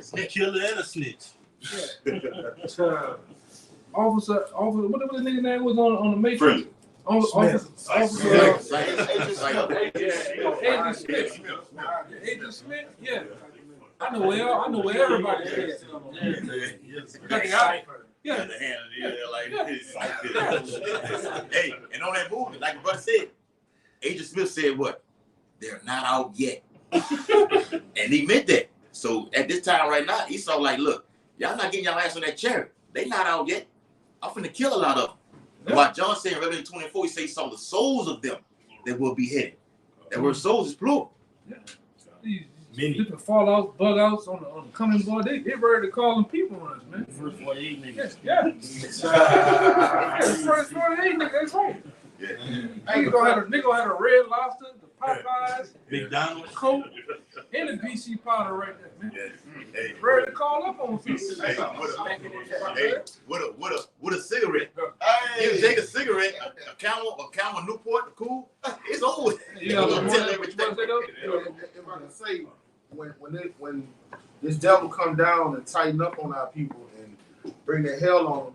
snitch killer and a snitch. Yeah. Officer, what the nigga name was on the Matrix? Agent Smith, yeah. I know where everybody is. Yeah. Hey, and on that movie, like the brother said, Agent Smith said what? They're not out yet. And he meant that. So at this time right now, Esau like, look, y'all not getting y'all ass on that chariot. They not out yet. I'm finna kill a lot of them. Yeah. While John said in Revelation 24, he says he saw the souls of them that will be headed. That word souls is plural. Yeah. These different fallouts, bug outs on the coming board. They ready to call them people runs, man. First 48 niggas. Yeah. First 48 niggas, that's right. Yeah. Nigga gonna have a Red Lobster, the Popeyes, McDonald's, Coke, and the BC powder right there, man. Yeah. Hey. Ready to call up on people. With a cigarette. Hey. You take a cigarette, a Camel Newport, cool. It's over. If I can say, when this devil come down and tighten up on our people and bring the hell on them,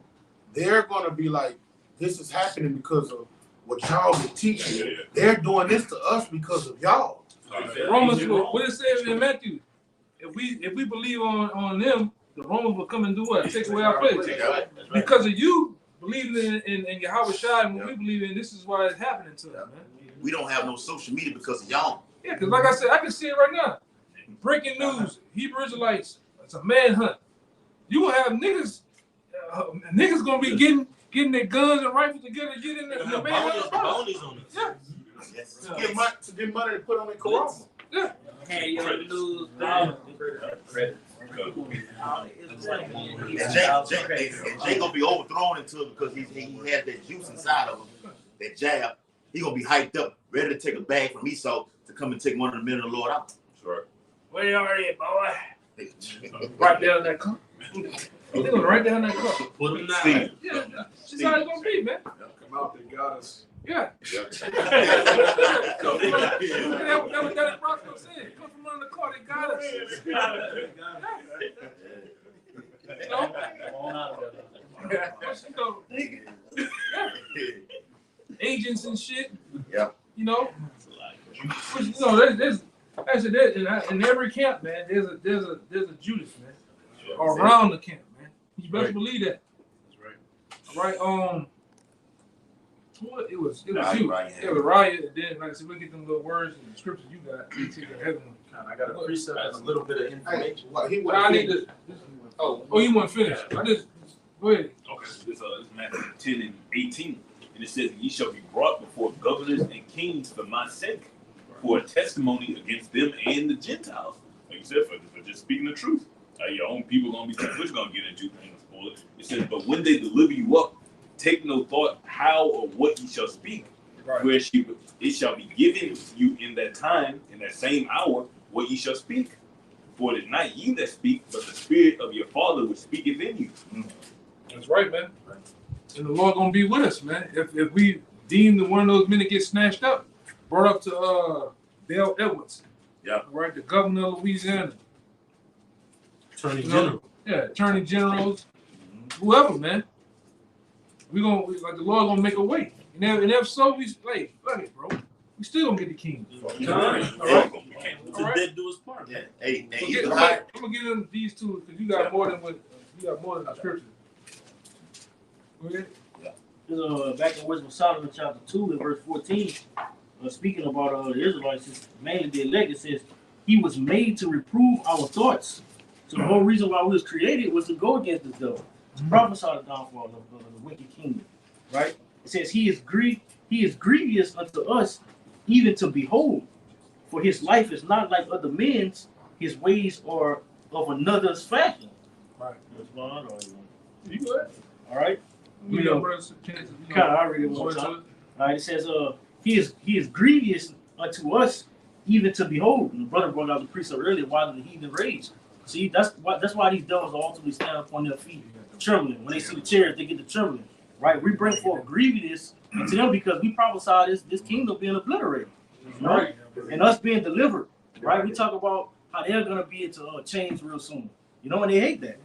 they're gonna be like, this is happening because of what y'all been teaching. They're doing this to us because of y'all. Romans, what it says in Matthew, if we believe on them, the Romans will come and do what? Take away our place. Because of you believing in Yahweh Shai and what we believe in, this is why it's happening to us, man. We don't have no social media because of y'all. Yeah, because like I said, I can see it right now. Breaking news, Hebrew Israelites, it's a manhunt. You will have niggas gonna be getting getting their guns and rifles together, get in there. The bounties on it. Yeah. Yes. To get money to put on their corral. Yeah. Hey, yo, lose And Jay gonna be overthrown into it because he has that juice inside of him, that jab. He gonna be hyped up, ready to take a bag from Esau to come and take one of the men of the Lord out. Sure. Where are you, boy? Right down that car. They're gonna right down that car. Put him down. Steve. Yeah, that's how it's gonna be, man. Come out, they got us. Yeah. Yeah. That's what Daddy Roscoe said. Come from under the car, they got us. You know? Agents and shit. Yeah. You know? But, you know, there's in every camp, man, there's a Judas, man. Around the camp, man. You better believe that. That's right. All right, it was you. Right. It was riot, and then like I said, we get them little words and the scriptures you got. You take the heaven one. I got a precept and a little bit of information. I need to. Oh, you want to finish? I just go ahead. Okay, this Matthew 10 and 18, and it says, "Ye shall be brought before governors and kings for my sake, for a testimony against them and the Gentiles." Like you said, for just speaking the truth. Your own people gonna be tough. We're gonna get into things. It says, "But when they deliver you up, take no thought how or what ye shall speak, Right. where it shall be given you in that time, in that same hour, what ye shall speak. For it is not ye that speak, but the Spirit of your Father which speaketh in you." That's right, man. And the Lord gonna be with us, man. If we deem that one of those men that get snatched up, brought up to Dale Edwards. Yeah. Right, the governor of Louisiana. Attorney General. Yeah, attorney generals, whoever, man. We like the Lord gonna make a way. And if so, we fuck it, bro. We still gonna get the king. All right. To dead do his part. Yeah. Hey, I'm gonna get into these two because you got more than the scripture. Go ahead. Back in Wisdom of Solomon, chapter 2, and verse 14, speaking about the Israelites, mainly the elect, it says, "He was made to reprove our thoughts." So the whole reason why we was created was to go against the devil, to prophesy the downfall of the wicked kingdom, right? It says, He is grievous unto us, even to behold. For his life is not like other men's, his ways are of another's fashion. Right. You good? All right. We know, kind of already one time. All right. It says, he is grievous unto us, even to behold. And the brother brought out the precept earlier. Why did the heathen rage? See, that's why these devils ultimately stand up on their feet, trembling. When they see the chariots, they get the trembling. Right? We bring forth grievous unto them because we prophesy this kingdom being obliterated. You know? Right. And us being delivered. Right? We talk about how they're gonna be into change real soon. You know, and they hate that.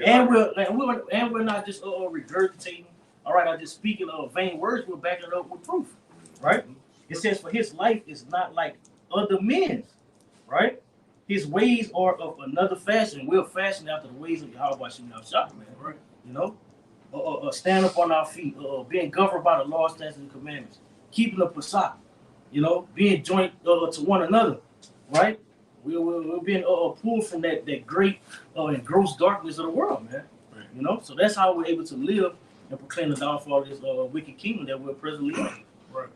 And we're not just regurgitating. All right, I'm just speaking of vain words. We're backing it up with proof. Right? It says, "For his life is not like other men's." Right? His ways are of another fashion. We're fashioned after the ways of Yahweh Shah, man. Right? You know, stand up on our feet, being governed by the law, statutes, and commandments, keeping the Passat, you know, being joint to one another, right? We're being pulled from that great and gross darkness of the world, man. Right. You know, so that's how we're able to live and proclaim the downfall of this wicked kingdom that we're presently in. Right.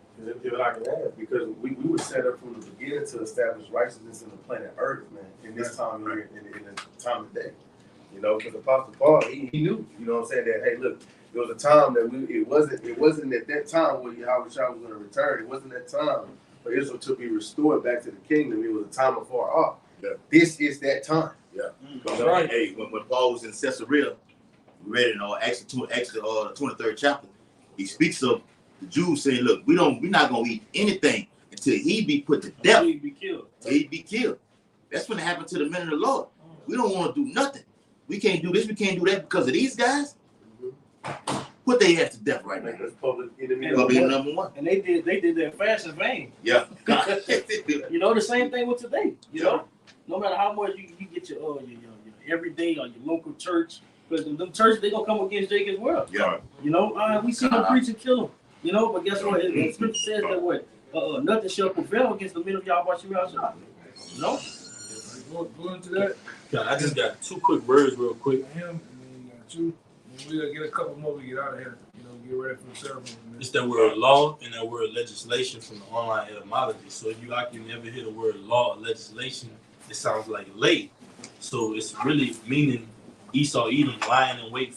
If I can add, because we were set up from the beginning to establish righteousness in the planet Earth, man, in this time here, in the time of day. You know, because Apostle Paul, he knew, you know what I'm saying, that, hey, look, there was a time that it wasn't at that time where Yahweh Shah was going to return. It wasn't that time for Israel to be restored back to the kingdom. It was a time afar off. Yeah. This is that time. Yeah. Right. Hey, when Paul was in Caesarea, we read in Acts the 23rd chapter, he speaks of the Jews saying, look, we're not going to eat anything until he be put to death. He'd be killed. He'd be killed. That's when it happened to the men of the Lord. We don't want to do nothing. We can't do this, we can't do that because of these guys. Put their heads to death right now. That's public enemy number one. And they did their fast in vain. Yeah. You know, the same thing with today. You know, no matter how much you get your everyday or your local church, because the church, they're going to come against Jake as well. Yeah. You know, we see them preach and kill them. You know, but guess what? The scripture says that what? Nothing shall prevail against the men of Yahweh Shah. You know? Go into that. Yeah, I just got two quick words real quick. Him, and then you got you. And we gotta get a couple more to get out of here. You know, get ready for the ceremony. Man. It's that word law and that word legislation from the online etymology. So if you like, you never hear the word law or legislation, it sounds like lay. So it's really meaning Esau Edom lying in wait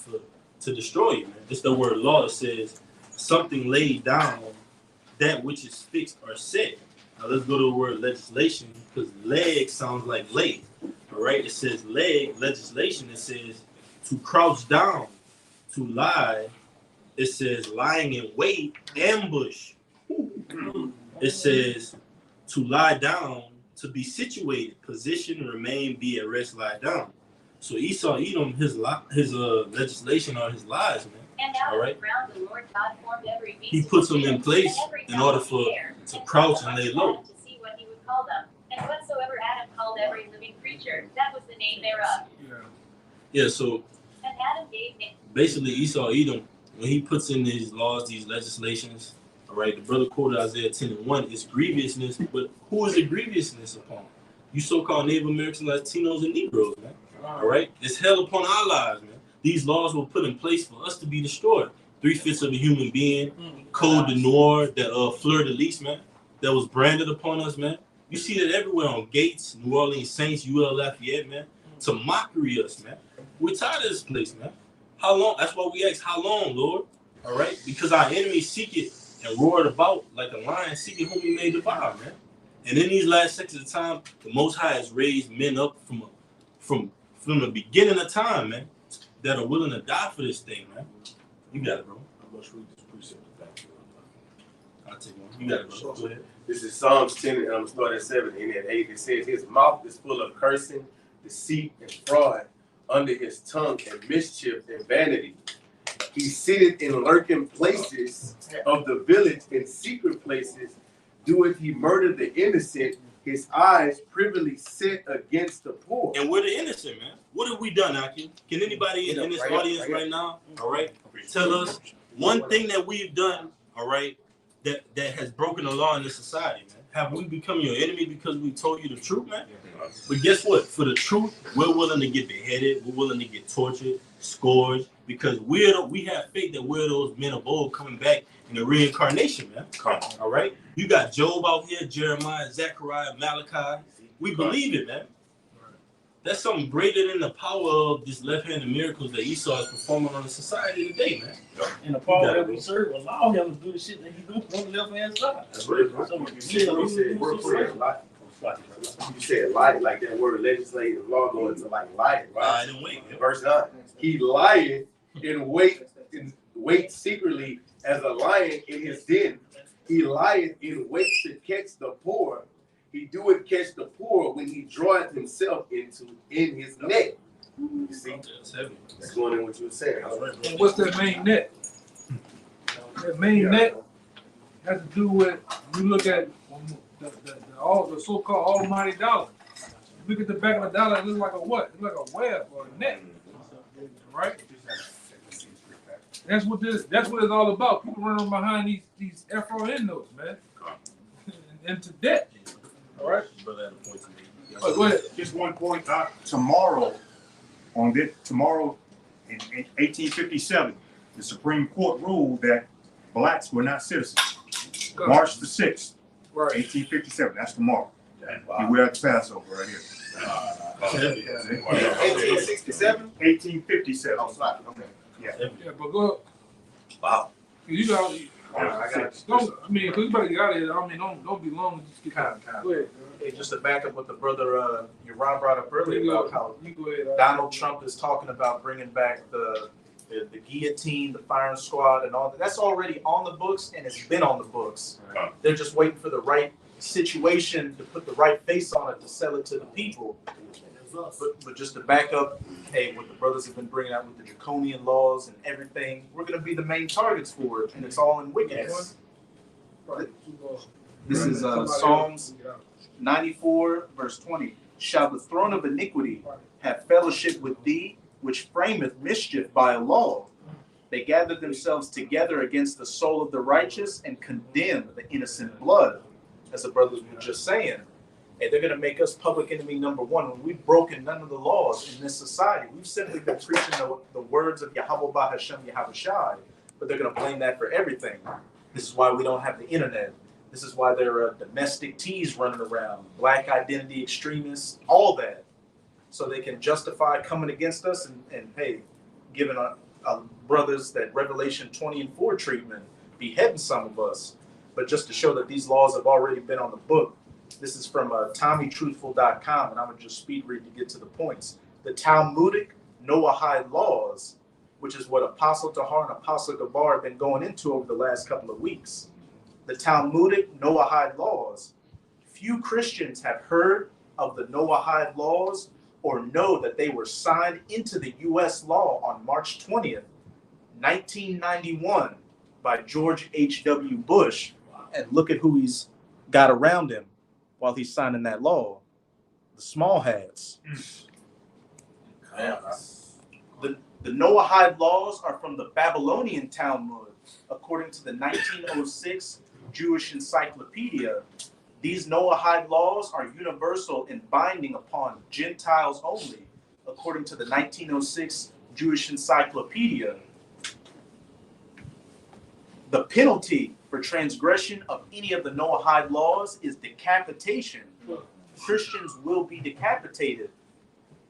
to destroy you, man. It's the word law that says something laid down, that which is fixed or set. Now let's go to the word legislation, because leg sounds like lay. All right, it says leg, legislation, it says to crouch down, to lie. It says lying in wait, ambush. It says to lie down, to be situated, position, remain, be at rest, lie down. So Esau Edom, his legislation or his lies, man. All right. He puts them in place in order to crouch and lay low. To see what he would call them, and whatsoever Adam called every living creature, that was the name thereof. Yeah. So and Adam gave him. Basically, Esau Edom, when he puts in these laws, these legislations, all right, the brother quoted Isaiah 10:1, it's grievousness, but who is the grievousness upon? You so-called Native Americans, Latinos, and Negroes, man. All right? It's hell upon our lives, man. These laws were put in place for us to be destroyed. 3/5 of a human being, code de noir, that fleur-de-lis, man, that was branded upon us, man. You see that everywhere on gates, New Orleans Saints, UL Lafayette, man, to mockery us, man. We're tired of this place, man. How long? That's why we ask, how long, Lord? All right? Because our enemies seek it and roared about like a lion seeking whom he may devour, man. And in these last sections of time, the Most High has raised men up from the beginning of time, man, that are willing to die for this thing, man. You got it, bro. I must read this precept back. I'll take one. You got it, bro. Go ahead. This is Psalms 10, and I'm going to start at 7. And at 8, it says, his mouth is full of cursing, deceit, and fraud. Under his tongue and mischief and vanity. He sitteth in lurking places of the village, in secret places. Doeth he murder the innocent, his eyes privily set against the poor. And we're the innocent, man. What have we done, Aki? Can anybody in this audience right now, all right, tell us one thing that we've done, all right, that has broken the law in this society, man? Have we become your enemy because we told you the truth, man? But guess what? For the truth, we're willing to get beheaded. We're willing to get tortured, scourged, because we have faith that we're those men of old coming back in the reincarnation, man. All right? You got Job out here, Jeremiah, Zechariah, Malachi. We believe it, man. That's something greater than the power of this left-handed miracles that Esau is performing on the society today, man. And the power that we serve allow him to do the shit that he do on the left-hand side. That's right. You said lie, like that word legislative law going to like lie, right? In verse 9, he lieth in wait secretly as a lion in his den. He lieth in wait to catch the poor. He doeth catch the poor when he draweth himself in his net. You see, that's going in what you were saying. And what's that main net? That main net has to do with, you look at the so-called almighty dollar. Look at the back of the dollar, it looks like a what? It looks like a web or a net, right? That's what it's all about. People running behind these FRN notes, man, into debt. All right. Go ahead. Just one point. Tomorrow in 1857, the Supreme Court ruled that blacks were not citizens. March the 6th, 1857. That's tomorrow. Wow. We're at the Passover right here. 1867? 1857. Oh, sorry. Okay. Yeah, but go. Wow. You got. Cause you better get out of here. I mean, don't be long. Just get Go ahead. Hey, just to back up what the brother Yaron brought up earlier about how Donald Trump is talking about bringing back the guillotine, the firing squad, and all that. That's already on the books, and it's been on the books. They're just waiting for the right situation to put the right face on it to sell it to the people. But just to back up, hey, what the brothers have been bringing out with the draconian laws and everything, we're going to be the main targets for it, and it's all in wickedness. This is Psalms 94, verse 20. Shall the throne of iniquity have fellowship with thee, which frameth mischief by a law? They gather themselves together against the soul of the righteous and condemn the innocent blood, as the brothers were just saying. And they're going to make us public enemy number one when we've broken none of the laws in this society. We've simply been preaching the words of Yahweh Hashem Yahweh Shai, but they're going to blame that for everything. This is why we don't have the internet. This is why there are domestic teas running around, black identity extremists, all that. So they can justify coming against us and hey, giving our brothers that Revelation 20 and 4 treatment, beheading some of us. But just to show that these laws have already been on the book, this is from TommyTruthful.com, and I'm going to just speed read to get to the points. The Talmudic Noahide laws, which is what Apostle Tahar and Apostle Gabar have been going into over the last couple of weeks. The Talmudic Noahide laws. Few Christians have heard of the Noahide laws or know that they were signed into the U.S. law on March 20th, 1991 by George H.W. Bush. And look at who he's got around him while he's signing that law. The small hats. The Noahide laws are from the Babylonian Talmud, according to the 1906 Jewish Encyclopedia. These Noahide laws are universal and binding upon Gentiles only, according to the 1906 Jewish Encyclopedia. The penalty for transgression of any of the Noahide laws is decapitation. Christians will be decapitated,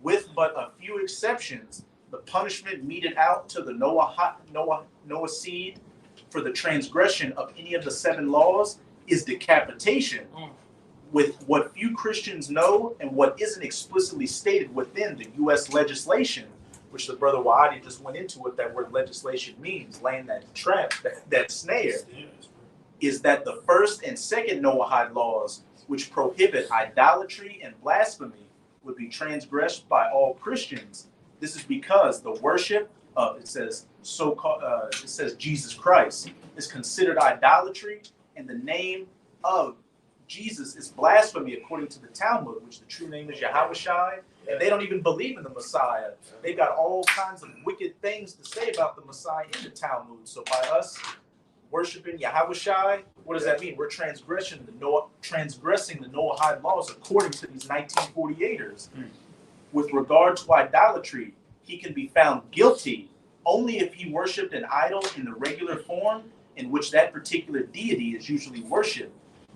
with but a few exceptions. The punishment meted out to the Noah seed for the transgression of any of the 7 laws is decapitation. With what few Christians know and what isn't explicitly stated within the U.S. legislation, which the brother Wadi just went into what that word legislation means, laying that trap, that snare, is that the first and second Noahide laws, which prohibit idolatry and blasphemy, would be transgressed by all Christians. This is because the worship of, it says Jesus Christ is considered idolatry, and the name of Jesus is blasphemy according to the Talmud, which the true name is Yahushai, and they don't even believe in the Messiah. They've got all kinds of wicked things to say about the Messiah in the Talmud. So by us worshiping Yahushai, what does that mean? We're transgressing the Noahide laws according to these 1948ers. With regard to idolatry, he can be found guilty only if he worshipped an idol in the regular form in which that particular deity is usually worshipped.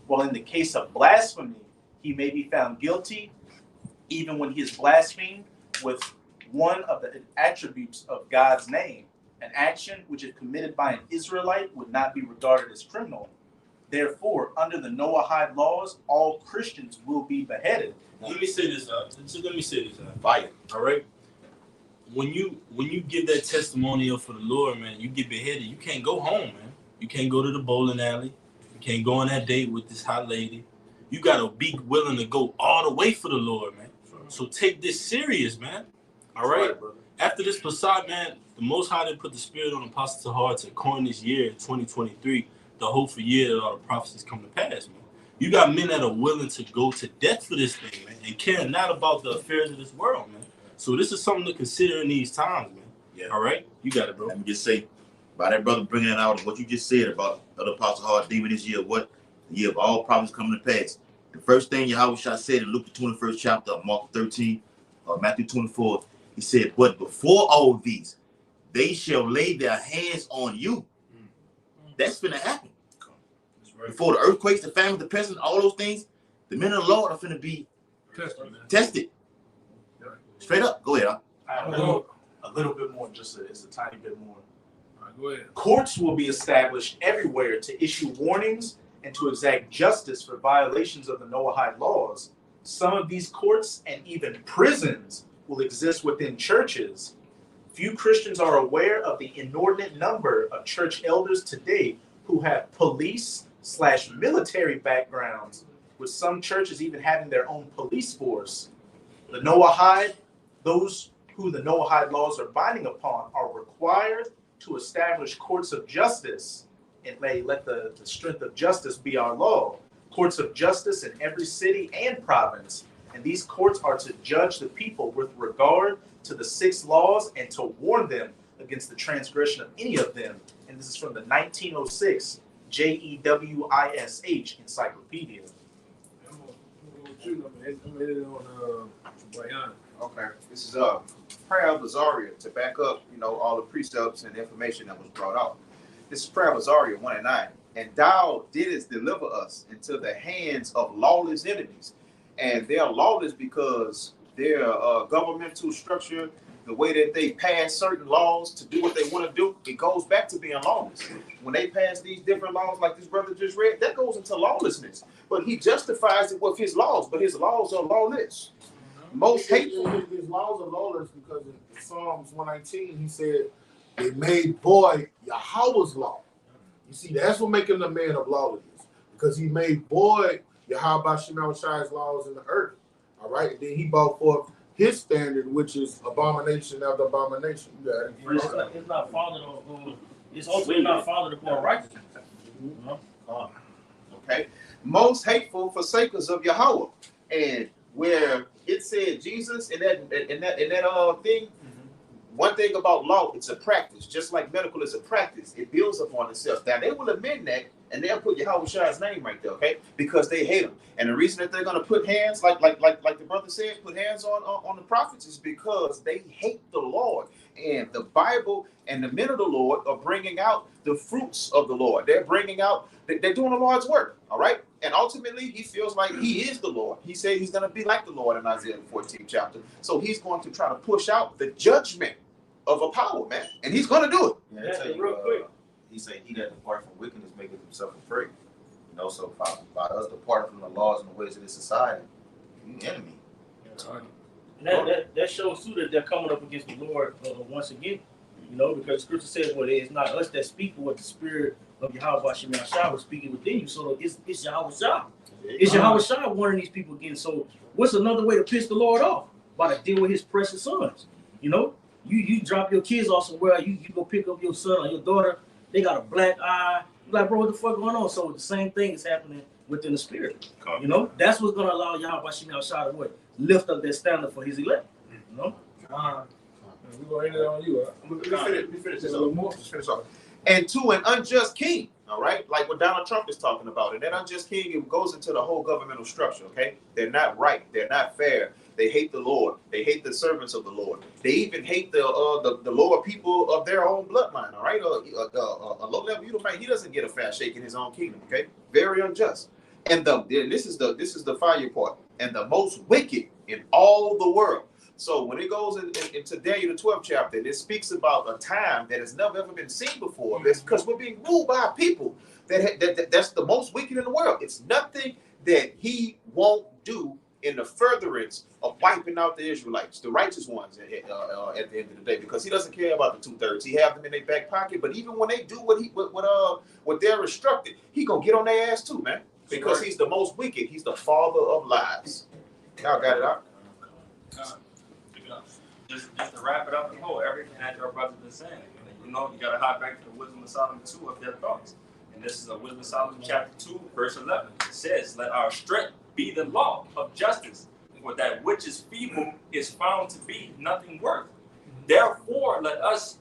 While in the case of blasphemy, he may be found guilty even when he is blasphemed with one of the attributes of God's name. An action which, if committed by an Israelite, would not be regarded as criminal. Therefore, under the Noahide laws, all Christians will be beheaded. Let me say this. Fire. All right. When you give that testimonial for the Lord, man, you get beheaded. You can't go home, man. You can't go to the bowling alley. You can't go on that date with this hot lady. You gotta be willing to go all the way for the Lord, man. So take this serious, man. All right. After this Passat, man, the Most High didn't put the spirit on Apostle Tahar to coin this year, 2023, the hopeful year that all the prophecies come to pass, man. You got men that are willing to go to death for this thing, man, and care not about the affairs of this world, man. So this is something to consider in these times, man. Yeah. All right? You got it, bro. Let me just say, by that brother bringing it out, what you just said about the Apostle Tahar demon this year, what the year of all problems coming to pass. The first thing Yahushua said in Luke the 21st chapter, Mark 13, Matthew 24, he said, but before all these, they shall lay their hands on you. That's finna happen. Right. Before the earthquakes, the famine, the pestilence, all those things, the men of the Lord are finna be tested. Straight up. Go ahead. A little bit more, it's a tiny bit more. All right, go ahead. Courts will be established everywhere to issue warnings and to exact justice for violations of the Noahide laws. Some of these courts and even prisons will exist within churches. Few Christians are aware of the inordinate number of church elders today who have police/military backgrounds, with some churches even having their own police force. The Noahide, those who the Noahide laws are binding upon, are required to establish courts of justice, and let the strength of justice be our law. Courts of justice in every city and province. And these courts are to judge the people with regard to the 6 laws and to warn them against the transgression of any of them. And this is from the 1906 JEWISH Encyclopedia. Okay, this is prayer of Azaria to back up, all the precepts and information that was brought out. This is prayer of Azaria 1:9. And thou didst deliver us into the hands of lawless enemies. And they are lawless because their governmental structure, the way that they pass certain laws to do what they want to do, it goes back to being lawless. When they pass these different laws like this brother just read, that goes into lawlessness. But he justifies it with his laws, but his laws are lawless. Most hateful. His laws are lawless because in Psalms 119, he said, they made void Yahweh's law. You see, that's what making the man of lawlessness, because he made void Yahweh Shemashai's laws in the earth. All right, and then he brought forth his standard, which is abomination after abomination. You got it. It's not fathered on. It's ultimately not fathered upon righteousness. Okay, most hateful forsakers of Yahweh, and where it said Jesus in that thing. One thing about law, it's a practice. Just like medical is a practice, it builds upon itself. Now they will amend that, and they'll put Yahweh Shai's name right there, okay? Because they hate him. And the reason that they're gonna put hands, like the brother said, put hands on the prophets is because they hate the Lord. And the Bible and the men of the Lord are bringing out the fruits of the Lord. They're bringing out, they're doing the Lord's work, all right? And ultimately, he feels like he is the Lord. He said he's gonna be like the Lord in Isaiah 14th chapter. So he's going to try to push out the judgment of a power, man, and he's gonna do it. Yeah, real quick. He said he that depart from wickedness maketh himself free. You know, so by us departing from the laws and the ways of this society, you enemy. And that shows too that they're coming up against the Lord once again. You know, because Scripture says, "Well, it's not us that speak, but what the Spirit of Yahweh Shemashai was speaking within you." So it's Yahweh Shai. It's Yahweh Shai warning these people again. So what's another way to piss the Lord off? By to deal with His precious sons. You know. You drop your kids off somewhere, you go pick up your son or your daughter, they got a black eye. You're like, bro, what the fuck going on? So the same thing is happening within the spirit. You know, that's what's gonna allow Yahweh Shai to what? Lift up that standard for his elect. You know? We're gonna end it on you. Let me finish this a little more. Just finish off. And to an unjust king, all right, like what Donald Trump is talking about. And that unjust king, it goes into the whole governmental structure, okay? They're not right, they're not fair. They hate the Lord. They hate the servants of the Lord. They even hate the lower people of their own bloodline. All right, a low level Edomite, he doesn't get a fair shake in his own kingdom. Okay, very unjust. And this is the fire part. And the most wicked in all the world. So when it goes into Daniel the 12th chapter, it speaks about a time that has never ever been seen before. It's because we're being ruled by people that's the most wicked in the world. It's nothing that he won't do in the furtherance of wiping out the Israelites, the righteous ones at the end of the day, because he doesn't care about the 2/3. He have them in their back pocket, but even when they do what they're instructed, he gonna get on their ass too, man, because he's the most wicked. He's the father of lies. Y'all got it out. Just to wrap it up and whole, everything that your brother been saying, you know, you gotta hop back to the Wisdom of Solomon 2 of their thoughts. And this is a Wisdom of Solomon chapter 2, verse 11. It says, "Let our strength be the law of justice, for that which is feeble is found to be nothing worth. Therefore, let us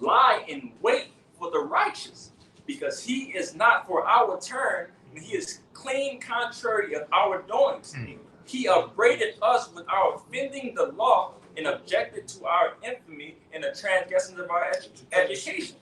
lie in wait for the righteous, because he is not for our turn, and he is clean contrary of our doings. He upbraided us with our offending the law, and objected to our infamy and the transgressions of our education."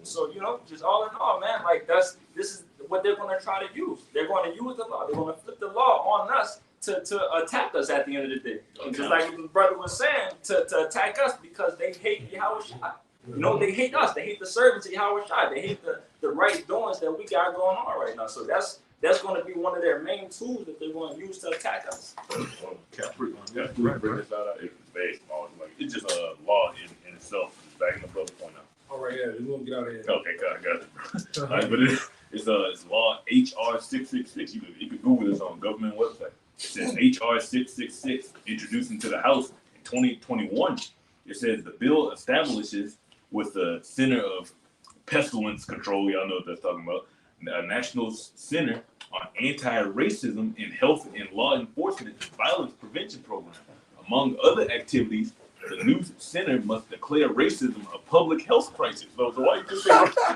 So, you know, just all in all, man, like this is what they're going to try to use. They're going to use the law. They're going to flip the law on us to attack us at the end of the day. And just like the brother was saying, to attack us because they hate Yahweh Shai. You know, they hate us. They hate the servants of Yahweh Shai. They hate the right doings that we got going on right now. So that's going to be one of their main tools that they're going to use to attack us. Bring this out. It's very small. Like, it's just a law in itself. It's backing the brother point out. All right, yeah, we're gonna get out of here. Okay, got it. All right, but it's law HR 666. You can Google this on government website. It says HR 666 introduced into the House in 2021. It says the bill establishes with the Center of Pestilence Control. Y'all know what that's talking about. A national center on anti-racism in health and law enforcement and violence prevention program. Among other activities, the new center must declare racism a public health crisis. So why you just say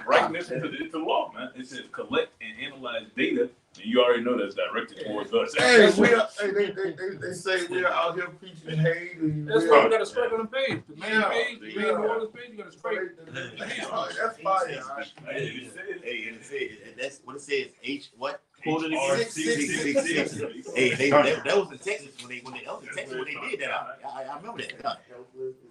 writing this into law, man? It says collect and analyze data And you already know that's directed towards us. Hey, they say we are out here preaching hate. That's why we got to strike on the page. The main page, the main Orleans page, you got to strike. That's fire. Hey, that's what it says. H what? Quoted H- 666. Hey, that was in Texas when they did that. I remember that.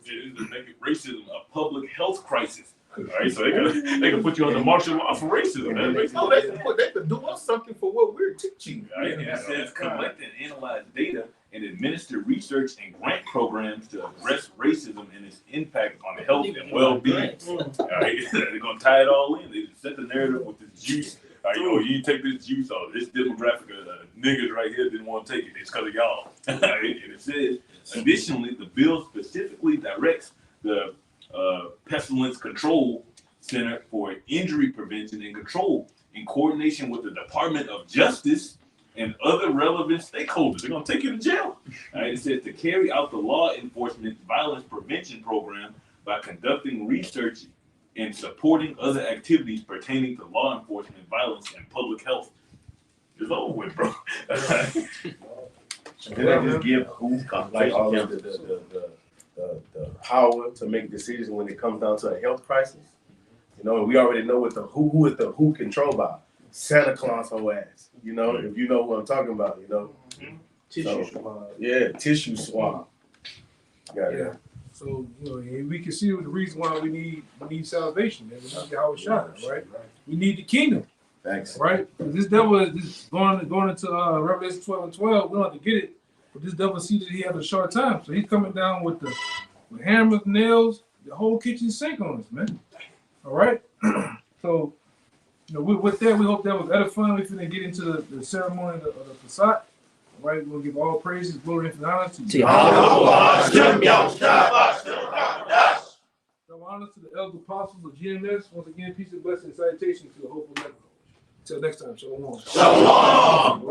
It is to make racism a public health crisis. All right, so they can put you on the martial law for racism. No, they could do us something for what we're teaching. Right? And it says collect and analyze data and administer research and grant programs to address racism and its impact on health and well-being. All right, they're gonna tie it all in. They set the narrative with this juice. All right, oh, you take this juice off. This demographic of niggas right here didn't want to take it. It's because of y'all. And it says, additionally, the bill specifically directs the Pestilence Control Center for Injury Prevention and Control in coordination with the Department of Justice and other relevant stakeholders. They're going to take you to jail. All right, it says to carry out the law enforcement violence prevention program by conducting research and supporting other activities pertaining to law enforcement, violence, and public health. It's over with, bro. Did they just give like all of the power to make decisions when it comes down to a health crisis? You know, and we already know what who is the who controlled by Santa Claus whole ass. You know, if you know what I'm talking about, you know. Tissue swab. Yeah, tissue swab. Yeah. So, you know, we can see the reason why we need salvation, man. We need Yahweh Shai, right? We need the kingdom. Thanks. Right? This devil is going into Revelation 12 and 12. We don't have to get it, but this devil sees that he has a short time. So he's coming down with hammers, nails, the whole kitchen sink on us, man. All right? So, you know, with that, we hope that was edifying. We're going to get into the ceremony of the Passat. All right? We'll give all praises, glory, and honor to you. Honor to the elder apostles of GMS. Once again, peace and blessing and salutation to the hopeful never. Until next time, shalom. Shalom.